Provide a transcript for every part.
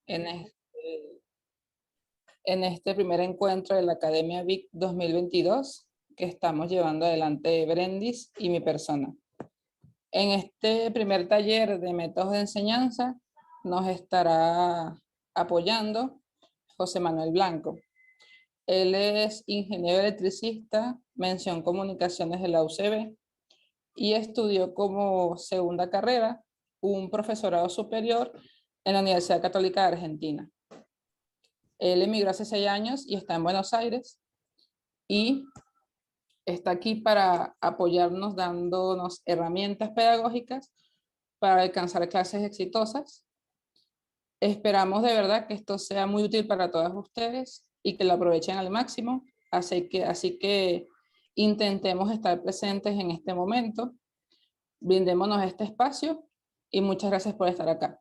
en este primer encuentro de la Academia VIC 2022 que estamos llevando adelante Brendis y mi persona. En este primer taller de métodos de enseñanza nos estará apoyando José Manuel Blanco. Él es ingeniero electricista, mención comunicaciones de la UCB, y estudió como segunda carrera un profesorado superior en la Universidad Católica de Argentina. Él emigró hace 6 años y está en Buenos Aires y está aquí para apoyarnos dándonos herramientas pedagógicas para alcanzar clases exitosas. Esperamos de verdad que esto sea muy útil para todas ustedes y que lo aprovechen al máximo. Así que intentemos estar presentes en este momento. Brindémonos este espacio y muchas gracias por estar acá.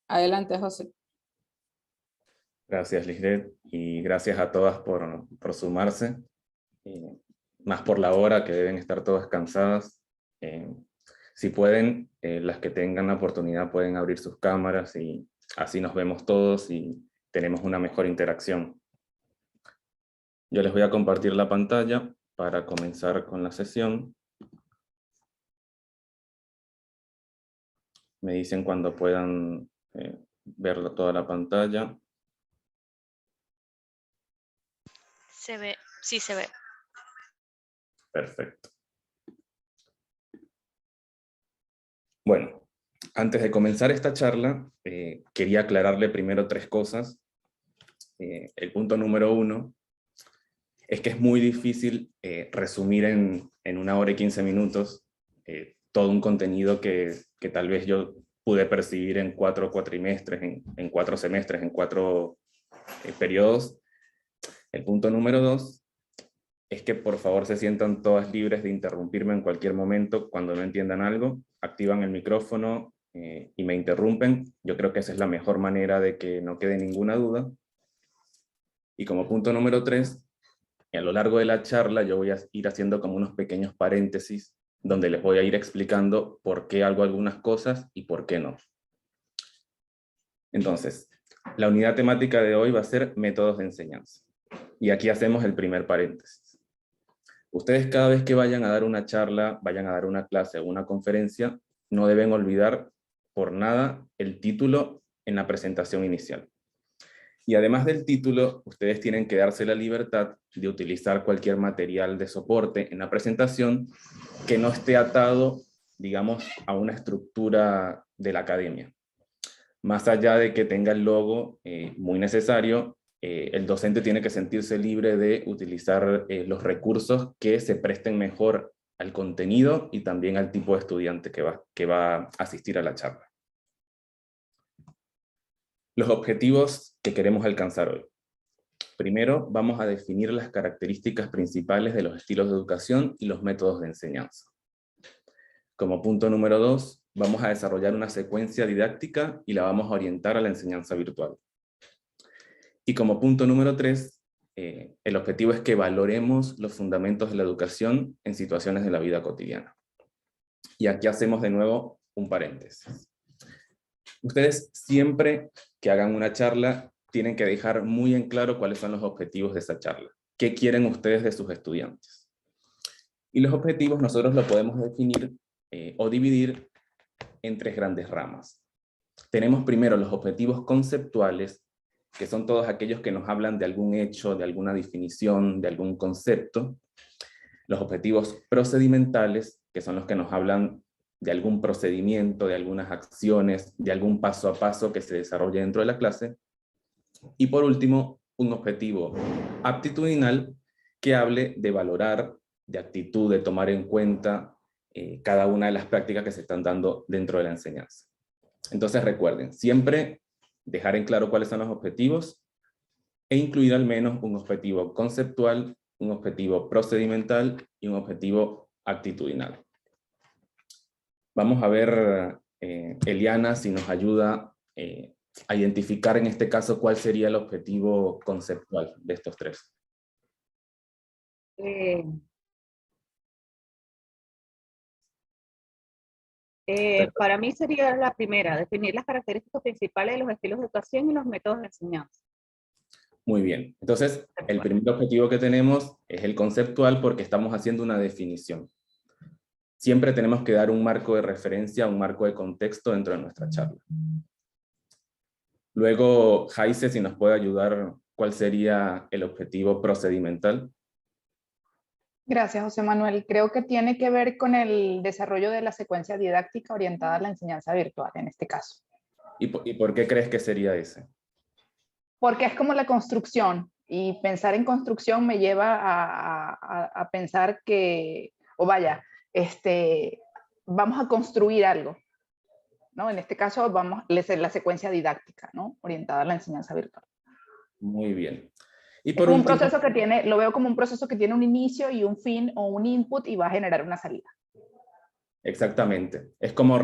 Adelante, José. Gracias, Lisbeth, y gracias a todas por sumarse, más por la hora que deben estar todas cansadas. Si pueden, las que tengan la oportunidad pueden abrir sus cámaras y así nos vemos todos y tenemos una mejor interacción. Yo les voy a compartir la pantalla para comenzar con la sesión. Me dicen cuando puedan ver toda la pantalla. Se ve, sí se ve. Perfecto. Bueno, antes de comenzar esta charla, quería aclararle primero 3 cosas. El punto número 1 es que es muy difícil resumir en 1 hora y 15 minutos todo un contenido que tal vez yo pude percibir en 4 cuatrimestres, en 4 semestres, en 4 periodos. El punto número 2 es que por favor se sientan todas libres de interrumpirme en cualquier momento cuando no entiendan algo, activan el micrófono y me interrumpen. Yo creo que esa es la mejor manera de que no quede ninguna duda. Y como punto número 3, a lo largo de la charla yo voy a ir haciendo como unos pequeños paréntesis donde les voy a ir explicando por qué hago algunas cosas y por qué no. Entonces, la unidad temática de hoy va a ser métodos de enseñanza. Y aquí hacemos el primer paréntesis. Ustedes cada vez que vayan a dar una charla, vayan a dar una clase o una conferencia, no deben olvidar por nada el título en la presentación inicial. Y además del título, ustedes tienen que darse la libertad de utilizar cualquier material de soporte en la presentación que no esté atado, digamos, a una estructura de la academia. Más allá de que tenga el logo muy necesario, el docente tiene que sentirse libre de utilizar los recursos que se presten mejor al contenido y también al tipo de estudiante que va a asistir a la charla. Los objetivos que queremos alcanzar hoy. Primero, vamos a definir las características principales de los estilos de educación y los métodos de enseñanza. Como punto número 2, vamos a desarrollar una secuencia didáctica y la vamos a orientar a la enseñanza virtual. Y como punto número 3, el objetivo es que valoremos los fundamentos de la educación en situaciones de la vida cotidiana. Y aquí hacemos de nuevo un paréntesis. Ustedes siempre que hagan una charla tienen que dejar muy en claro cuáles son los objetivos de esa charla. ¿Qué quieren ustedes de sus estudiantes? Y los objetivos nosotros lo podemos definir o dividir en 3 grandes ramas. Tenemos primero los objetivos conceptuales, que son todos aquellos que nos hablan de algún hecho, de alguna definición, de algún concepto. Los objetivos procedimentales, que son los que nos hablan de algún procedimiento, de algunas acciones, de algún paso a paso que se desarrolle dentro de la clase. Y por último, un objetivo aptitudinal que hable de valorar, de actitud, de tomar en cuenta cada una de las prácticas que se están dando dentro de la enseñanza. Entonces recuerden, siempre dejar en claro cuáles son los objetivos e incluir al menos un objetivo conceptual, un objetivo procedimental y un objetivo actitudinal. Vamos a ver, Eliana, si nos ayuda a identificar en este caso cuál sería el objetivo conceptual de estos 3. Para mí sería la primera, definir las características principales de los estilos de educación y los métodos de enseñanza. Muy bien. Entonces, el primer objetivo que tenemos es el conceptual porque estamos haciendo una definición. Siempre tenemos que dar un marco de referencia, un marco de contexto dentro de nuestra charla. Luego, Jaise, si nos puede ayudar, ¿cuál sería el objetivo procedimental? Gracias, José Manuel. Creo que tiene que ver con el desarrollo de la secuencia didáctica orientada a la enseñanza virtual, en este caso. ¿Y por qué crees que sería ese? Porque es como la construcción, y pensar en construcción me lleva a pensar que, o vaya, vamos a construir algo, ¿no? En este caso, vamos a la secuencia didáctica, ¿no? Orientada a la enseñanza virtual. Muy bien. Y Es por como un último, proceso que tiene, lo veo como un proceso que tiene un inicio y un fin, o un input, y va a generar una salida. exactamente. Es como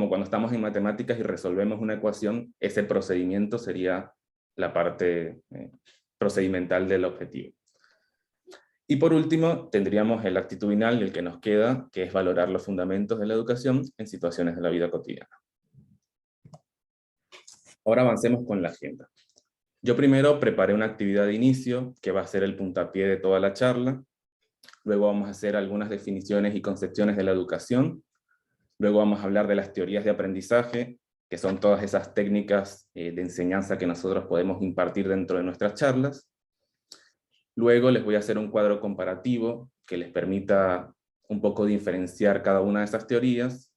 cuando estamos en matemáticas y resolvemos una ecuación, ese procedimiento sería la parte procedimental del objetivo. Y por último, tendríamos el actitudinal, el que nos queda, que es valorar los fundamentos de la educación en situaciones de la vida cotidiana. Ahora avancemos con la agenda. Yo primero preparé una actividad de inicio, que va a ser el puntapié de toda la charla. Luego vamos a hacer algunas definiciones y concepciones de la educación. Luego vamos a hablar de las teorías de aprendizaje, que son todas esas técnicas de enseñanza que nosotros podemos impartir dentro de nuestras charlas. Luego les voy a hacer un cuadro comparativo que les permita un poco diferenciar cada una de esas teorías.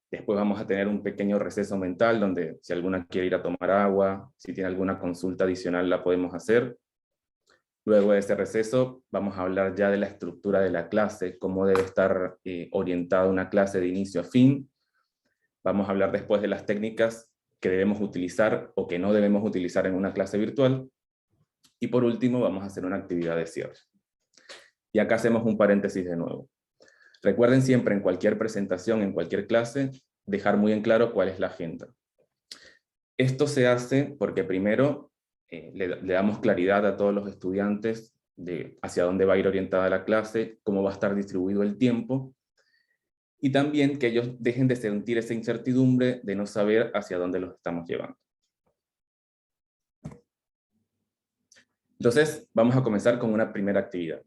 Después vamos a tener un pequeño receso mental donde si alguna quiere ir a tomar agua, si tiene alguna consulta adicional la podemos hacer. Luego de ese receso vamos a hablar ya de la estructura de la clase, cómo debe estar orientada una clase de inicio a fin. Vamos a hablar después de las técnicas que debemos utilizar o que no debemos utilizar en una clase virtual. Y por último vamos a hacer una actividad de cierre. Y acá hacemos un paréntesis de nuevo. Recuerden siempre en cualquier presentación, en cualquier clase, dejar muy en claro cuál es la agenda. Esto se hace porque primero le damos claridad a todos los estudiantes de hacia dónde va a ir orientada la clase, cómo va a estar distribuido el tiempo, y también que ellos dejen de sentir esa incertidumbre de no saber hacia dónde los estamos llevando. Entonces, vamos a comenzar con una primera actividad.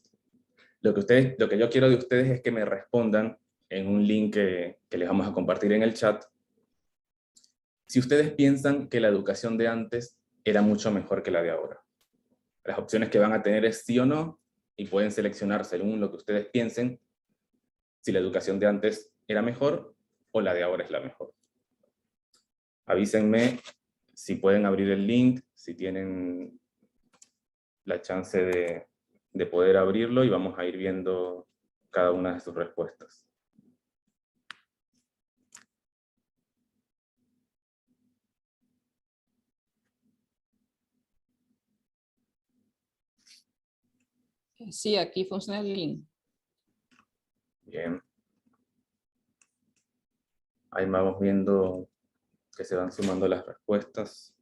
Lo que yo quiero de ustedes es que me respondan en un link que les vamos a compartir en el chat. Si ustedes piensan que la educación de antes era mucho mejor que la de ahora. Las opciones que van a tener es sí o no, y pueden seleccionar según lo que ustedes piensen, si la educación de antes era mejor o la de ahora es la mejor. Avísenme si pueden abrir el link, si tienen la chance de poder abrirlo, y vamos a ir viendo cada una de sus respuestas. Sí, aquí funciona el link. Bien. Ahí vamos viendo que se van sumando las respuestas.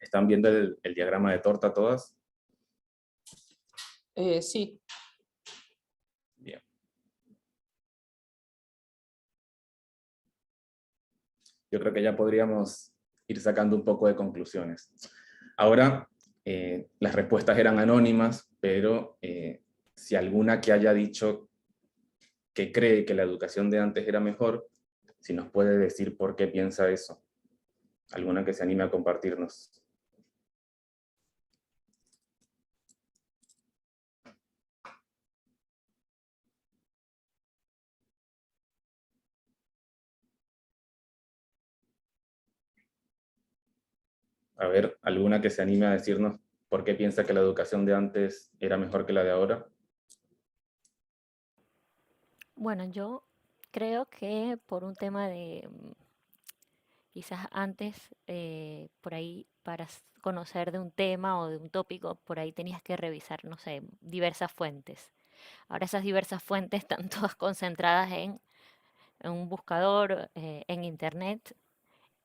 ¿Están viendo el diagrama de torta todas? Sí. Bien. Yo creo que ya podríamos ir sacando un poco de conclusiones. Ahora, las respuestas eran anónimas, pero si alguna que haya dicho que cree que la educación de antes era mejor, si nos puede decir por qué piensa eso. Alguna que se anime a compartirnos. A ver, alguna que se anime a decirnos por qué piensa que la educación de antes era mejor que la de ahora. Bueno, yo creo que por un tema de quizás antes por ahí para conocer de un tema o de un tópico, por ahí tenías que revisar, no sé, diversas fuentes. Ahora esas diversas fuentes están todas concentradas en en un buscador en internet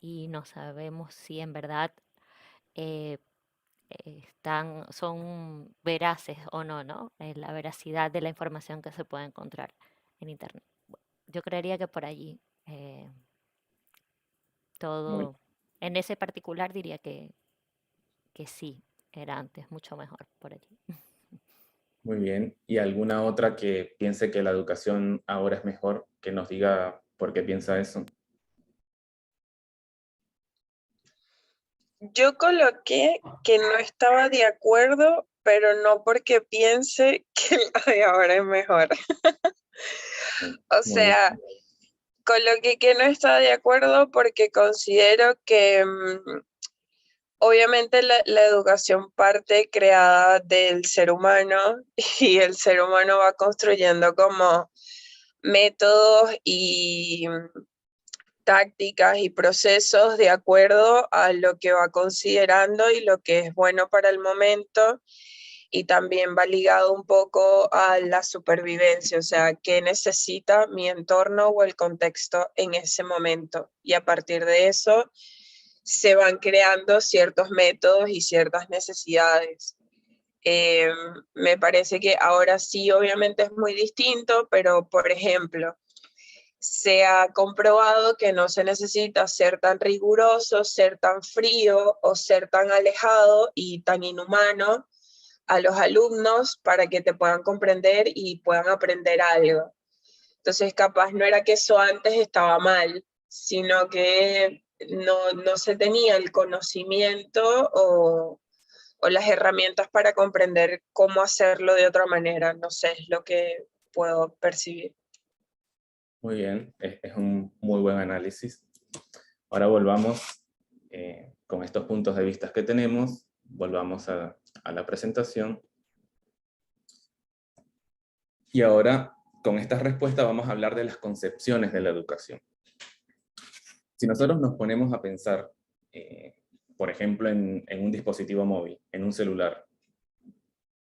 y no sabemos si en verdad eh, son veraces o no, ¿no? La veracidad de la información que se puede encontrar en internet. Yo creería que por allí Muy, todo, en ese particular diría que sí, era antes mucho mejor por allí. muy bien. ¿Y alguna otra que piense que la educación ahora es mejor? Que nos diga por qué piensa eso. Yo coloqué que no estaba de acuerdo, pero no porque piense que la de ahora es mejor. O Muy bien. sea, coloqué que no estaba de acuerdo porque considero que obviamente la educación parte creada del ser humano y el ser humano va construyendo como métodos y tácticas y procesos de acuerdo a lo que va considerando y lo que es bueno para el momento, y también va ligado un poco a la supervivencia, o sea, qué necesita mi entorno o el contexto en ese momento. Y a partir de eso se van creando ciertos métodos y ciertas necesidades. Me parece que ahora sí, obviamente es muy distinto, pero por ejemplo, se ha comprobado que no se necesita ser tan riguroso, ser tan frío o ser tan alejado y tan inhumano a los alumnos para que te puedan comprender y puedan aprender algo. Entonces, capaz no era que eso antes estaba mal, sino que no se tenía el conocimiento o las herramientas para comprender cómo hacerlo de otra manera. No sé, es lo que puedo percibir. Muy bien, es un muy buen análisis. Ahora volvamos con estos puntos de vista que tenemos, volvamos a la presentación. Y ahora, con estas respuestas vamos a hablar de las concepciones de la educación. Si nosotros nos ponemos a pensar, por ejemplo, en un dispositivo móvil, en un celular,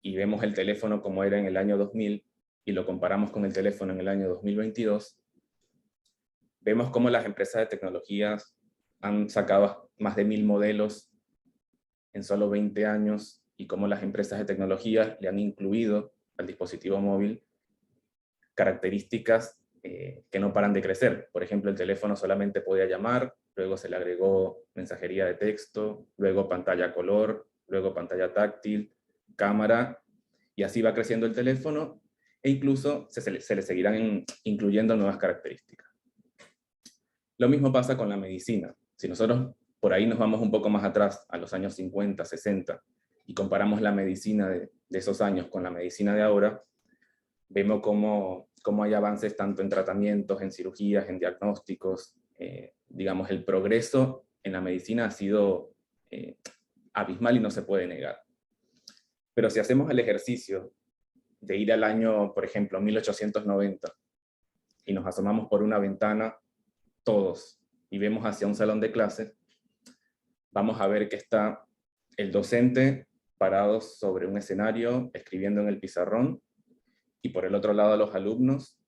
y vemos el teléfono como era en el año 2000, y lo comparamos con el teléfono en el año 2022, vemos cómo las empresas de tecnologías han sacado más de 1000 modelos en solo 20 años, y cómo las empresas de tecnología le han incluido al dispositivo móvil características que no paran de crecer. Por ejemplo, el teléfono solamente podía llamar, luego se le agregó mensajería de texto, luego pantalla color, luego pantalla táctil, cámara, y así va creciendo el teléfono, e incluso se le seguirán incluyendo nuevas características. Lo mismo pasa con la medicina. Si nosotros por ahí nos vamos un poco más atrás, a los años 50, 60, y comparamos la medicina de esos años con la medicina de ahora, vemos cómo hay avances tanto en tratamientos, en cirugías, en diagnósticos. Digamos, el progreso en la medicina ha sido abismal y no se puede negar. Pero si hacemos el ejercicio de ir al año, por ejemplo, 1890, y nos asomamos por una ventana todos y vemos hacia un salón de clase, vamos a ver que está el docente parado sobre un escenario, escribiendo en el pizarrón, y por el otro lado los alumnos,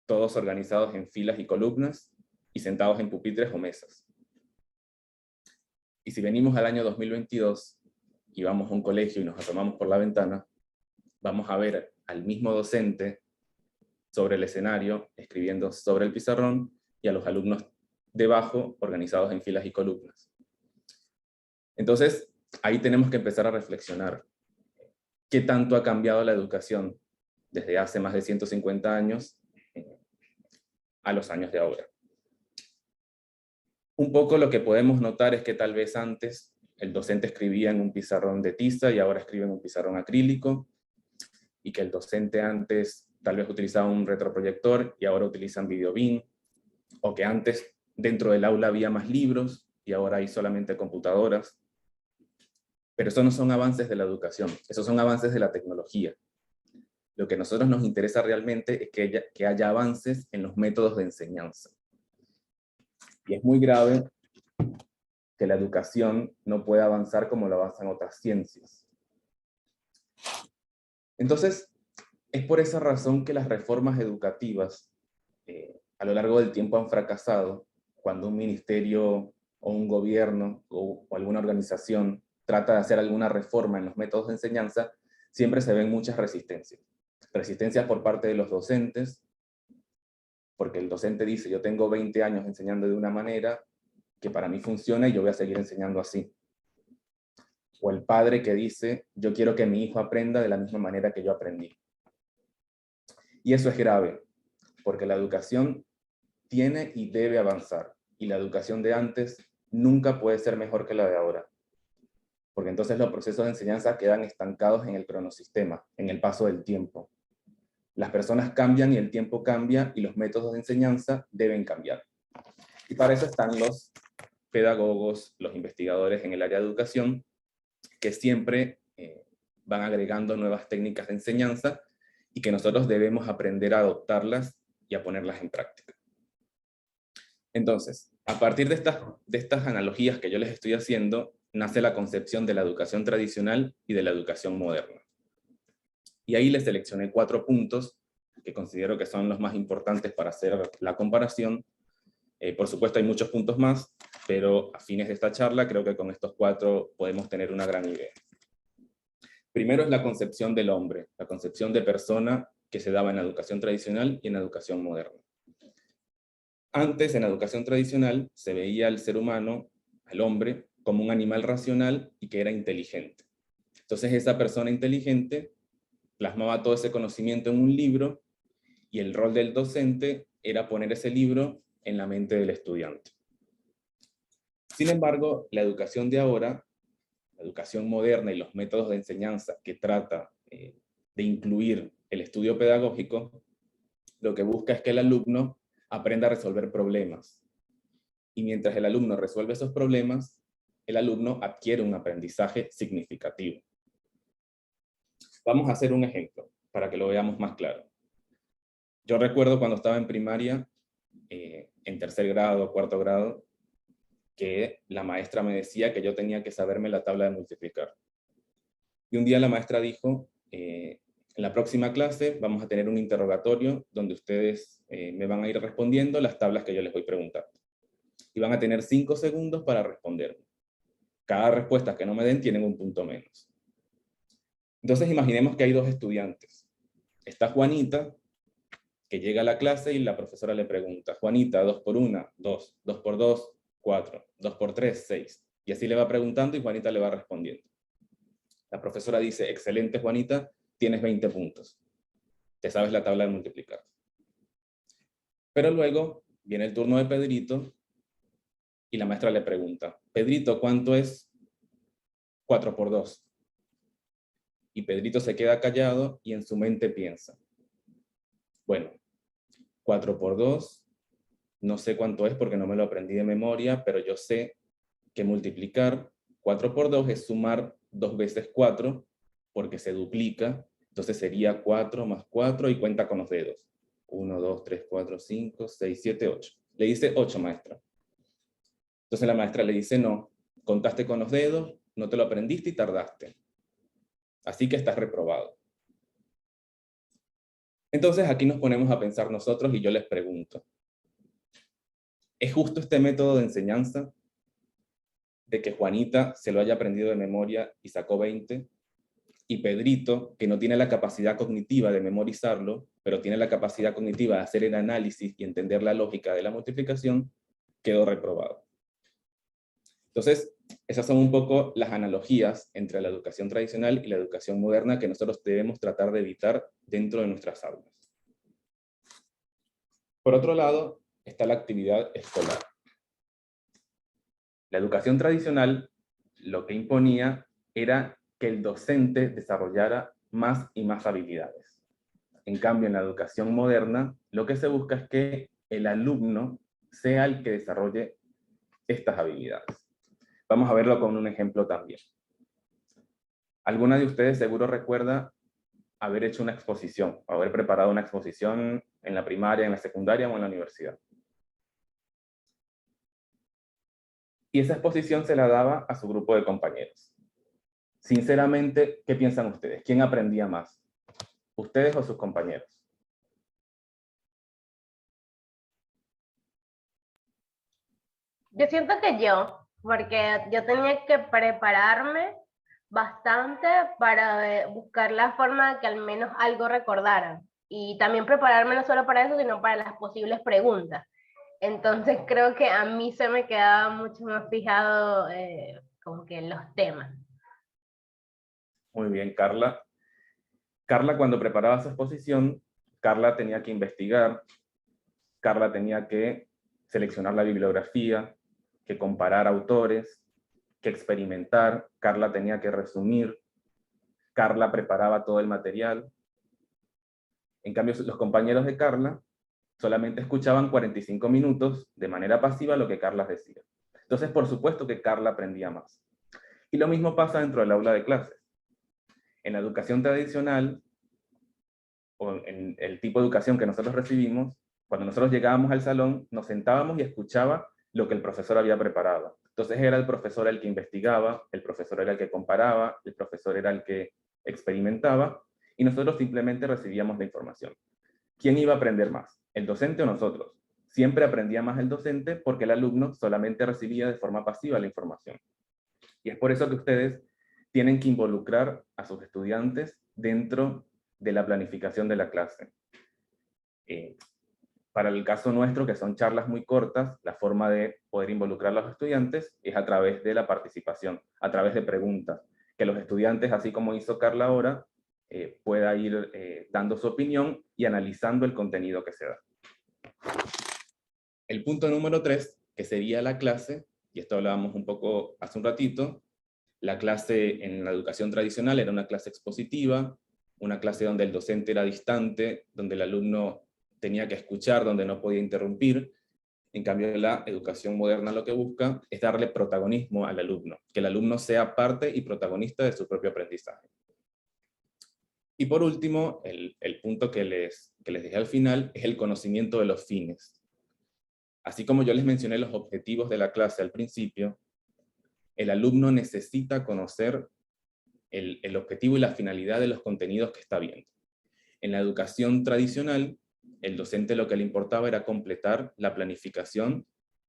todos organizados en filas y columnas, y sentados en pupitres o mesas. Y si venimos al año 2022, y vamos a un colegio y nos asomamos por la ventana, vamos a ver al mismo docente sobre el escenario, escribiendo sobre el pizarrón, y a los alumnos debajo, organizados en filas y columnas. Entonces, ahí tenemos que empezar a reflexionar. ¿Qué tanto ha cambiado la educación desde hace más de 150 años a los años de ahora? Un poco lo que podemos notar es que tal vez antes el docente escribía en un pizarrón de tiza y ahora escribe en un pizarrón acrílico, y que el docente antes tal vez utilizaba un retroproyector y ahora utilizan videobeam, o que antes dentro del aula había más libros y ahora hay solamente computadoras. Pero esos no son avances de la educación, esos son avances de la tecnología. Lo que a nosotros nos interesa realmente es que haya avances en los métodos de enseñanza. Y es muy grave que la educación no pueda avanzar como lo avanzan otras ciencias. Entonces, es por esa razón que las reformas educativas a lo largo del tiempo han fracasado cuando un ministerio o un gobierno o alguna organización trata de hacer alguna reforma en los métodos de enseñanza, siempre se ven muchas resistencias. Resistencias por parte de los docentes, porque el docente dice, yo tengo 20 años enseñando de una manera que para mí funciona y yo voy a seguir enseñando así. O el padre que dice, yo quiero que mi hijo aprenda de la misma manera que yo aprendí. Y eso es grave, porque la educación tiene y debe avanzar, y la educación de antes nunca puede ser mejor que la de ahora, porque entonces los procesos de enseñanza quedan estancados en el cronosistema, en el paso del tiempo. Las personas cambian y el tiempo cambia, y los métodos de enseñanza deben cambiar. Y para eso están los pedagogos, los investigadores en el área de educación, que siempre van agregando nuevas técnicas de enseñanza y que nosotros debemos aprender a adoptarlas y a ponerlas en práctica. Entonces, a partir de estas analogías que yo les estoy haciendo, nace la concepción de la educación tradicional y de la educación moderna. Y ahí les seleccioné 4 puntos que considero que son los más importantes para hacer la comparación. Por supuesto hay muchos puntos más, pero a fines de esta charla creo que con estos 4 podemos tener una gran idea. Primero es la concepción del hombre, la concepción de persona que se daba en la educación tradicional y en la educación moderna. Antes, en la educación tradicional, se veía al ser humano, al hombre, como un animal racional y que era inteligente. Entonces esa persona inteligente plasmaba todo ese conocimiento en un libro y el rol del docente era poner ese libro en la mente del estudiante. Sin embargo, la educación de ahora, la educación moderna y los métodos de enseñanza que trata de incluir el estudio pedagógico, lo que busca es que el alumno aprenda a resolver problemas. Y mientras el alumno resuelve esos problemas, el alumno adquiere un aprendizaje significativo. Vamos a hacer un ejemplo para que lo veamos más claro. Yo recuerdo cuando estaba en primaria, en tercer grado, cuarto grado, que la maestra me decía que yo tenía que saberme la tabla de multiplicar. Y un día la maestra dijo, en la próxima clase vamos a tener un interrogatorio donde ustedes me van a ir respondiendo las tablas que yo les voy preguntando. Y van a tener 5 segundos para responder. Cada respuesta que no me den tienen un punto menos. Entonces imaginemos que hay 2 estudiantes. Está Juanita, que llega a la clase y la profesora le pregunta, Juanita, 2 por 1, 2, 2 por 2, 4, 2 por 3, 6. Y así le va preguntando y Juanita le va respondiendo. La profesora dice, excelente Juanita, tienes 20 puntos. Te sabes la tabla de multiplicar. Pero luego viene el turno de Pedrito y la maestra le pregunta, Pedrito, ¿cuánto es 4 por 2? Y Pedrito se queda callado y en su mente piensa, bueno, 4 por 2, no sé cuánto es porque no me lo aprendí de memoria, pero yo sé que multiplicar 4 por 2 es sumar 2 veces 4, porque se duplica, entonces sería 4 más 4 y cuenta con los dedos. 1, 2, 3, 4, 5, 6, 7, 8. Le dice 8, maestra. Entonces la maestra le dice, no, contaste con los dedos, no te lo aprendiste y tardaste. Así que estás reprobado. Entonces aquí nos ponemos a pensar nosotros y yo les pregunto, ¿es justo este método de enseñanza de que Juanita se lo haya aprendido de memoria y sacó 20, y Pedrito, que no tiene la capacidad cognitiva de memorizarlo, pero tiene la capacidad cognitiva de hacer el análisis y entender la lógica de la multiplicación, quedó reprobado? Entonces, esas son un poco las analogías entre la educación tradicional y la educación moderna que nosotros debemos tratar de evitar dentro de nuestras aulas. Por otro lado, está la actividad escolar. La educación tradicional lo que imponía era que el docente desarrollara más y más habilidades. En cambio, en la educación moderna, lo que se busca es que el alumno sea el que desarrolle estas habilidades. Vamos a verlo con un ejemplo también. ¿Alguna de ustedes seguro recuerda haber hecho una exposición, o haber preparado una exposición en la primaria, en la secundaria o en la universidad? Y esa exposición se la daba a su grupo de compañeros. Sinceramente, ¿qué piensan ustedes? ¿Quién aprendía más? ¿Ustedes o sus compañeros? Yo siento que porque yo tenía que prepararme bastante para buscar la forma de que al menos algo recordaran. Y también prepararme no solo para eso, sino para las posibles preguntas. Entonces creo que a mí se me quedaba mucho más fijado como que en los temas. Muy bien, Carla. Carla, cuando preparaba su exposición, Carla tenía que investigar, Carla tenía que seleccionar la bibliografía, que comparar autores, que experimentar, Carla tenía que resumir, Carla preparaba todo el material. En cambio, los compañeros de Carla solamente escuchaban 45 minutos de manera pasiva lo que Carla decía. Entonces, por supuesto que Carla aprendía más. Y lo mismo pasa dentro del aula de clases. En la educación tradicional, o en el tipo de educación que nosotros recibimos, cuando nosotros llegábamos al salón, nos sentábamos y escuchaba lo que el profesor había preparado. Entonces era el profesor el que investigaba, el profesor era el que comparaba, el profesor era el que experimentaba, y nosotros simplemente recibíamos la información. ¿Quién iba a aprender más? ¿El docente o nosotros? Siempre aprendía más el docente porque el alumno solamente recibía de forma pasiva la información. Y es por eso que ustedes tienen que involucrar a sus estudiantes dentro de la planificación de la clase. Para el caso nuestro, que son charlas muy cortas, la forma de poder involucrar a los estudiantes es a través de la participación, a través de preguntas, que los estudiantes, así como hizo Carla ahora, pueda ir dando su opinión y analizando el contenido que se da. El punto número 3, que sería la clase, y esto hablábamos un poco hace un ratito, la clase en la educación tradicional era una clase expositiva, una clase donde el docente era distante, donde el alumno tenía que escuchar, donde no podía interrumpir. En cambio, la educación moderna lo que busca es darle protagonismo al alumno, que el alumno sea parte y protagonista de su propio aprendizaje. Y por último, el punto que les dejé al final es el conocimiento de los fines. Así como yo les mencioné los objetivos de la clase al principio, el alumno necesita conocer el objetivo y la finalidad de los contenidos que está viendo. En la educación tradicional, el docente lo que le importaba era completar la planificación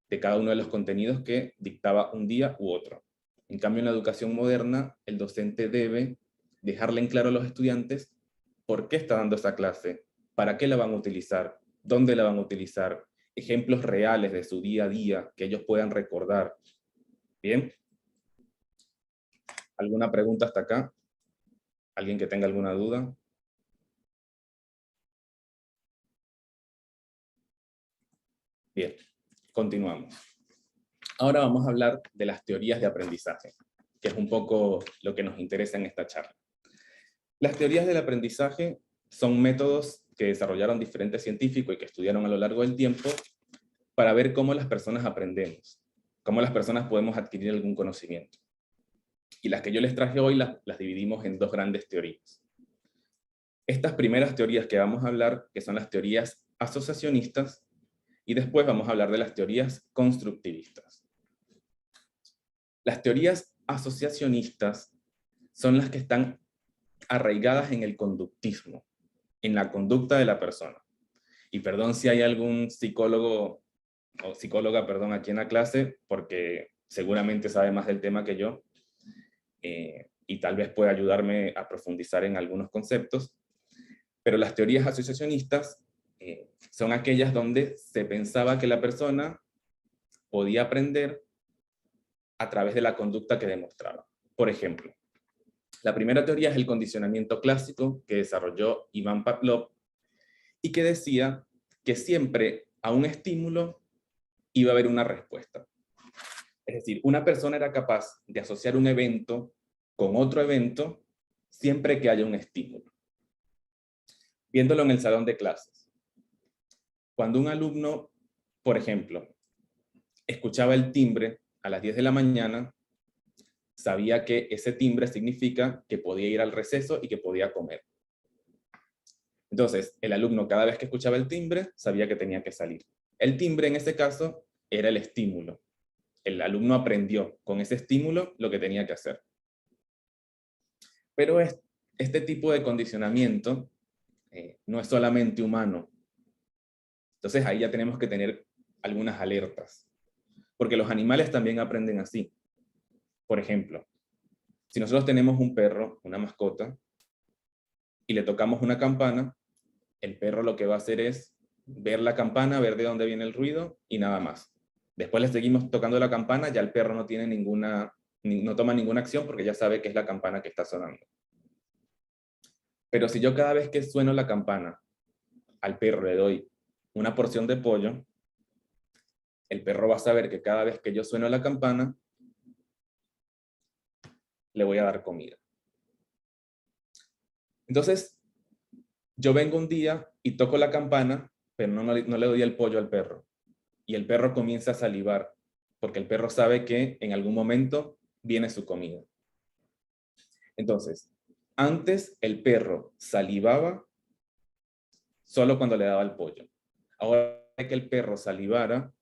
de cada uno de los contenidos que dictaba un día u otro. En cambio, en la educación moderna, el docente debe dejarle en claro a los estudiantes por qué está dando esa clase, para qué la van a utilizar, dónde la van a utilizar, ejemplos reales de su día a día que ellos puedan recordar. ¿Bien? ¿Alguna pregunta hasta acá? ¿Alguien que tenga alguna duda? Bien, continuamos. Ahora vamos a hablar de las teorías de aprendizaje, que es un poco lo que nos interesa en esta charla. Las teorías del aprendizaje son métodos que desarrollaron diferentes científicos y que estudiaron a lo largo del tiempo para ver cómo las personas aprendemos, cómo las personas podemos adquirir algún conocimiento. Y las que yo les traje hoy las dividimos en dos grandes teorías. Estas primeras teorías que vamos a hablar, que son las teorías asociacionistas, y después vamos a hablar de las teorías constructivistas. Las teorías asociacionistas son las que están arraigadas en el conductismo, en la conducta de la persona. Y perdón si hay algún psicólogo o psicóloga, perdón, aquí en la clase, porque seguramente sabe más del tema que yo, y tal vez pueda ayudarme a profundizar en algunos conceptos, pero las teorías asociacionistas son aquellas donde se pensaba que la persona podía aprender a través de la conducta que demostraba. Por ejemplo, la primera teoría es el condicionamiento clásico que desarrolló Iván Pavlov y que decía que siempre a un estímulo iba a haber una respuesta. Es decir, una persona era capaz de asociar un evento con otro evento siempre que haya un estímulo. Viéndolo en el salón de clases. Cuando un alumno, por ejemplo, escuchaba el timbre a las 10 de la mañana, sabía que ese timbre significa que podía ir al receso y que podía comer. Entonces, el alumno cada vez que escuchaba el timbre, sabía que tenía que salir. El timbre en ese caso era el estímulo. El alumno aprendió con ese estímulo lo que tenía que hacer. Pero este tipo de condicionamiento no es solamente humano. Entonces ahí ya tenemos que tener algunas alertas. porque los animales también aprenden así. Por ejemplo, si nosotros tenemos un perro, una mascota, y le tocamos una campana, el perro lo que va a hacer es ver la campana, ver de dónde viene el ruido y nada más. Después le seguimos tocando la campana, ya el perro no tiene no toma ninguna acción porque ya sabe que es la campana que está sonando. Pero si yo cada vez que sueno la campana, al perro le doy una porción de pollo, el perro va a saber que cada vez que yo sueno la campana, le voy a dar comida. Entonces, yo vengo un día y toco la campana, pero no le doy el pollo al perro. Y el perro comienza a salivar, porque el perro sabe que en algún momento viene su comida. Entonces, antes el perro salivaba solo cuando le daba el pollo. Ahora hay que el perro salivara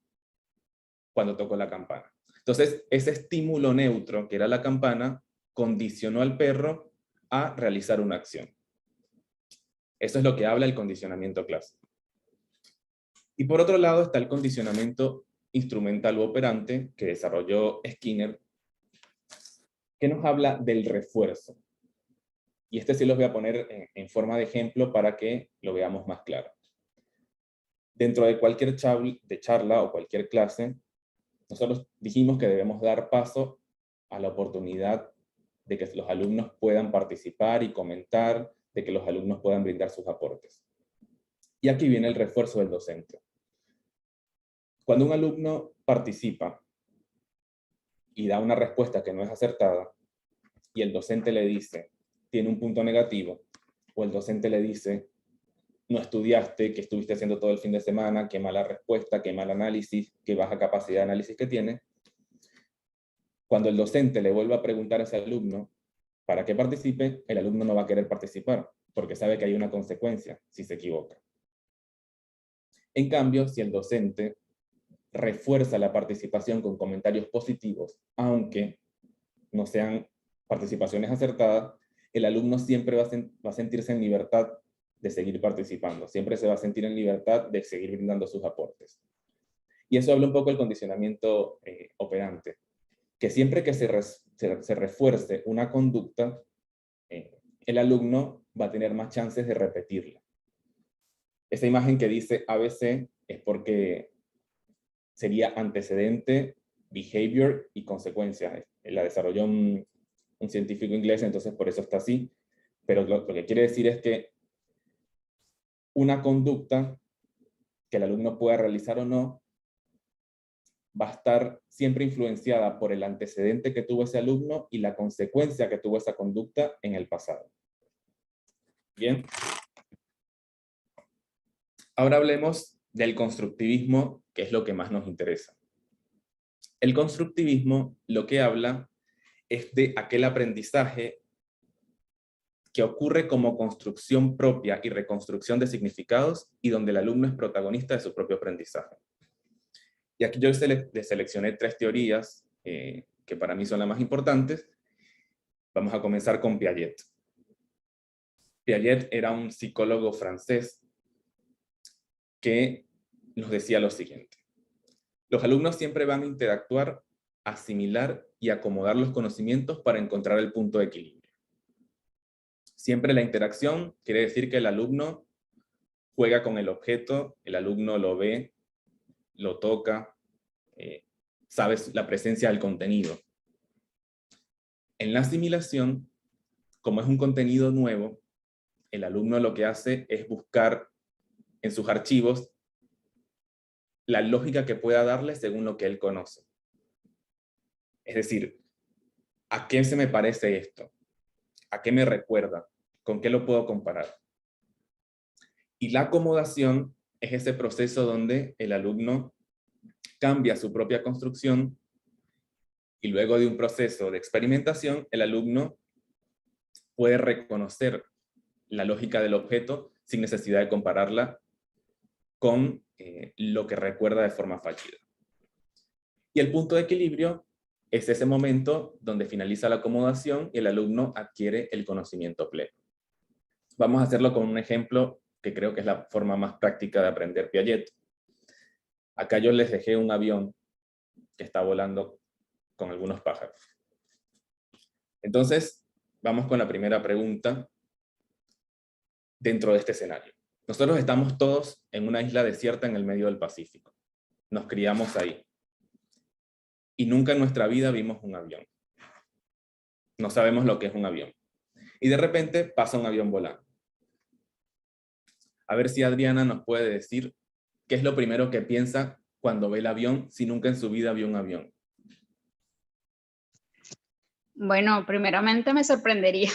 cuando tocó la campana. Entonces, ese estímulo neutro, que era la campana, condicionó al perro a realizar una acción. Eso es lo que habla el condicionamiento clásico. Y por otro lado está el condicionamiento instrumental u operante que desarrolló Skinner, que nos habla del refuerzo. Y este sí los voy a poner en forma de ejemplo para que lo veamos más claro. Dentro de cualquier charla o cualquier clase, nosotros dijimos que debemos dar paso a la oportunidad de que los alumnos puedan participar y comentar, de que los alumnos puedan brindar sus aportes. Y aquí viene el refuerzo del docente. Cuando un alumno participa y da una respuesta que no es acertada, y el docente le dice, tiene un punto negativo, o el docente le dice, no estudiaste, que estuviste haciendo todo el fin de semana, qué mala respuesta, qué mal análisis, qué baja capacidad de análisis que tiene. Cuando el docente le vuelva a preguntar a ese alumno para que participe, el alumno no va a querer participar, porque sabe que hay una consecuencia si se equivoca. En cambio, si el docente refuerza la participación con comentarios positivos, aunque no sean participaciones acertadas, el alumno siempre va a sentirse en libertad de seguir participando, siempre se va a sentir en libertad de seguir brindando sus aportes. Y eso habla un poco del condicionamiento operante, que siempre que se refuerce una conducta, el alumno va a tener más chances de repetirla. Esa imagen que dice ABC es porque sería antecedente, behavior y consecuencias. La desarrolló un científico inglés, entonces por eso está así. Pero lo que quiere decir es que una conducta que el alumno pueda realizar o no va a estar siempre influenciada por el antecedente que tuvo ese alumno y la consecuencia que tuvo esa conducta en el pasado. Bien. Ahora hablemos del constructivismo, que es lo que más nos interesa. El constructivismo lo que habla es de aquel aprendizaje que ocurre como construcción propia y reconstrucción de significados y donde el alumno es protagonista de su propio aprendizaje. Y aquí yo les seleccioné 3 teorías que para mí son las más importantes. Vamos a comenzar con Piaget. Piaget era un psicólogo francés que nos decía lo siguiente. Los alumnos siempre van a interactuar, asimilar y acomodar los conocimientos para encontrar el punto de equilibrio. Siempre la interacción quiere decir que el alumno juega con el objeto, el alumno lo ve, lo toca, sabe la presencia del contenido. En la asimilación, como es un contenido nuevo, el alumno lo que hace es buscar en sus archivos la lógica que pueda darle según lo que él conoce. Es decir, ¿a qué se me parece esto? ¿A qué me recuerda? ¿Con qué lo puedo comparar? Y la acomodación es ese proceso donde el alumno cambia su propia construcción y luego de un proceso de experimentación, el alumno puede reconocer la lógica del objeto sin necesidad de compararla con lo que recuerda de forma fallida. Y el punto de equilibrio es ese momento donde finaliza la acomodación y el alumno adquiere el conocimiento pleno. Vamos a hacerlo con un ejemplo que creo que es la forma más práctica de aprender Piaget. Acá yo les dejé un avión que está volando con algunos pájaros. Entonces, vamos con la primera pregunta dentro de este escenario. Nosotros estamos todos en una isla desierta en el medio del Pacífico. Nos criamos ahí. Y nunca en nuestra vida vimos un avión. No sabemos lo que es un avión. Y de repente pasa un avión volando. A ver si Adriana nos puede decir qué es lo primero que piensa cuando ve el avión, si nunca en su vida vio un avión. Bueno, primeramente me sorprendería.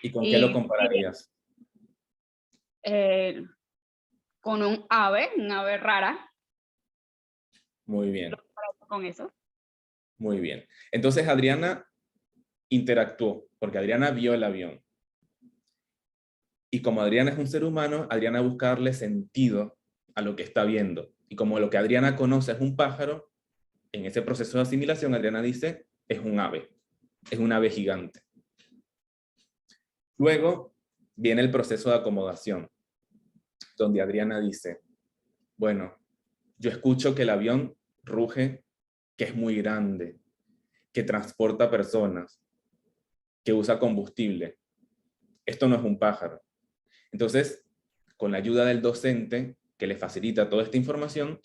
¿Y con qué lo compararías? Con un ave rara. Muy bien. Con eso. Muy bien. Entonces Adriana interactuó, porque Adriana vio el avión. Y como Adriana es un ser humano, Adriana busca darle sentido a lo que está viendo. Y como lo que Adriana conoce es un pájaro, en ese proceso de asimilación, Adriana dice, es un ave gigante. Luego viene el proceso de acomodación, donde Adriana dice, bueno, yo escucho que el avión ruge, que es muy grande, que transporta personas, que usa combustible. Esto no es un pájaro. Entonces, con la ayuda del docente, que le facilita toda esta información,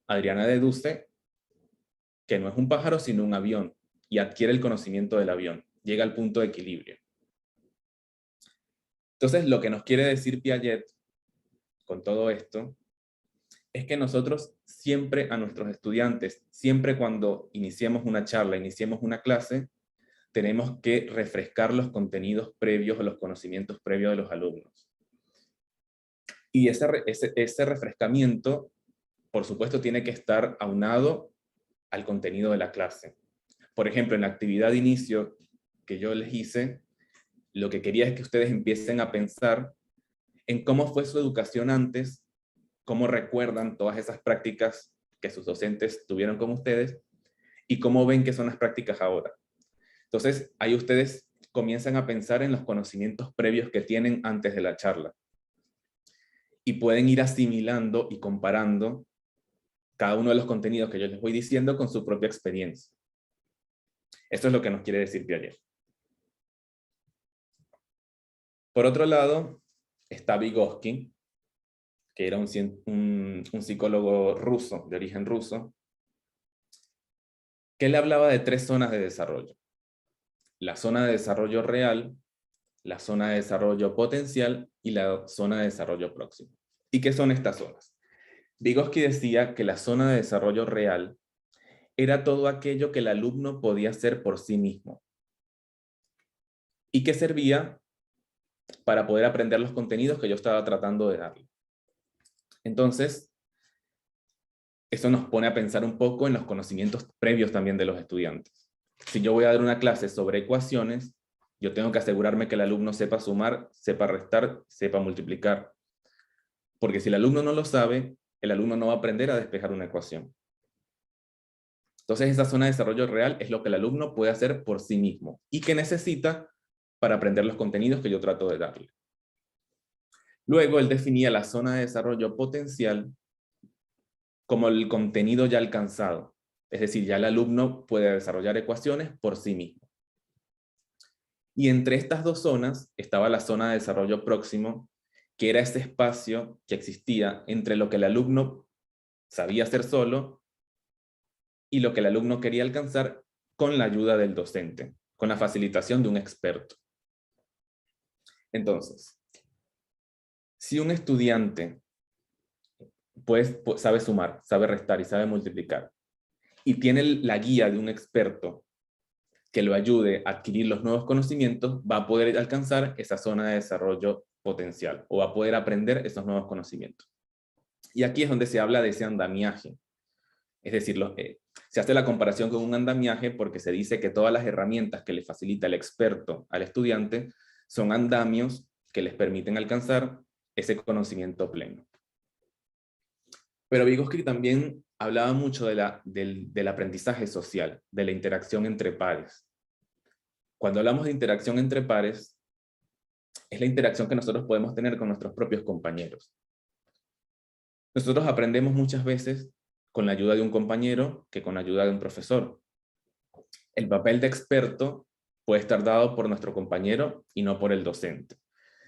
Adriana deduce que no es un pájaro, sino un avión, y adquiere el conocimiento del avión. Llega al punto de equilibrio. Entonces, lo que nos quiere decir Piaget con todo esto, es que nosotros siempre a nuestros estudiantes, siempre cuando iniciemos una charla, iniciemos una clase, tenemos que refrescar los contenidos previos o los conocimientos previos de los alumnos. Y ese refrescamiento, por supuesto, tiene que estar aunado al contenido de la clase. Por ejemplo, en la actividad de inicio que yo les hice, lo que quería es que ustedes empiecen a pensar en cómo fue su educación antes, cómo recuerdan todas esas prácticas que sus docentes tuvieron con ustedes y cómo ven que son las prácticas ahora. Entonces, ahí ustedes comienzan a pensar en los conocimientos previos que tienen antes de la charla. Y pueden ir asimilando y comparando cada uno de los contenidos que yo les voy diciendo con su propia experiencia. Eso es lo que nos quiere decir Piaget. Por otro lado, está Vygotsky, que era un psicólogo ruso, de origen ruso, que le hablaba de 3 zonas de desarrollo. La zona de desarrollo real, la zona de desarrollo potencial y la zona de desarrollo próximo. ¿Y qué son estas zonas? Vygotsky decía que la zona de desarrollo real era todo aquello que el alumno podía hacer por sí mismo y que servía para poder aprender los contenidos que yo estaba tratando de darle. Entonces, eso nos pone a pensar un poco en los conocimientos previos también de los estudiantes. Si yo voy a dar una clase sobre ecuaciones, yo tengo que asegurarme que el alumno sepa sumar, sepa restar, sepa multiplicar. Porque si el alumno no lo sabe, el alumno no va a aprender a despejar una ecuación. Entonces, esa zona de desarrollo real es lo que el alumno puede hacer por sí mismo y que necesita para aprender los contenidos que yo trato de darle. Luego, él definía la zona de desarrollo potencial como el contenido ya alcanzado. Es decir, ya el alumno puede desarrollar ecuaciones por sí mismo. Y entre estas 2 zonas estaba la zona de desarrollo próximo, que era ese espacio que existía entre lo que el alumno sabía hacer solo y lo que el alumno quería alcanzar con la ayuda del docente, con la facilitación de un experto. Entonces, si un estudiante sabe sumar, sabe restar y sabe multiplicar, y tiene la guía de un experto que lo ayude a adquirir los nuevos conocimientos, va a poder alcanzar esa zona de desarrollo potencial, o va a poder aprender esos nuevos conocimientos. Y aquí es donde se habla de ese andamiaje. Es decir, se hace la comparación con un andamiaje porque se dice que todas las herramientas que le facilita el experto al estudiante son andamios que les permiten alcanzar ese conocimiento pleno. Pero Vygotsky también hablaba mucho del aprendizaje social, de la interacción entre pares. Cuando hablamos de interacción entre pares, es la interacción que nosotros podemos tener con nuestros propios compañeros. Nosotros aprendemos muchas veces con la ayuda de un compañero que con la ayuda de un profesor. El papel de experto puede estar dado por nuestro compañero y no por el docente.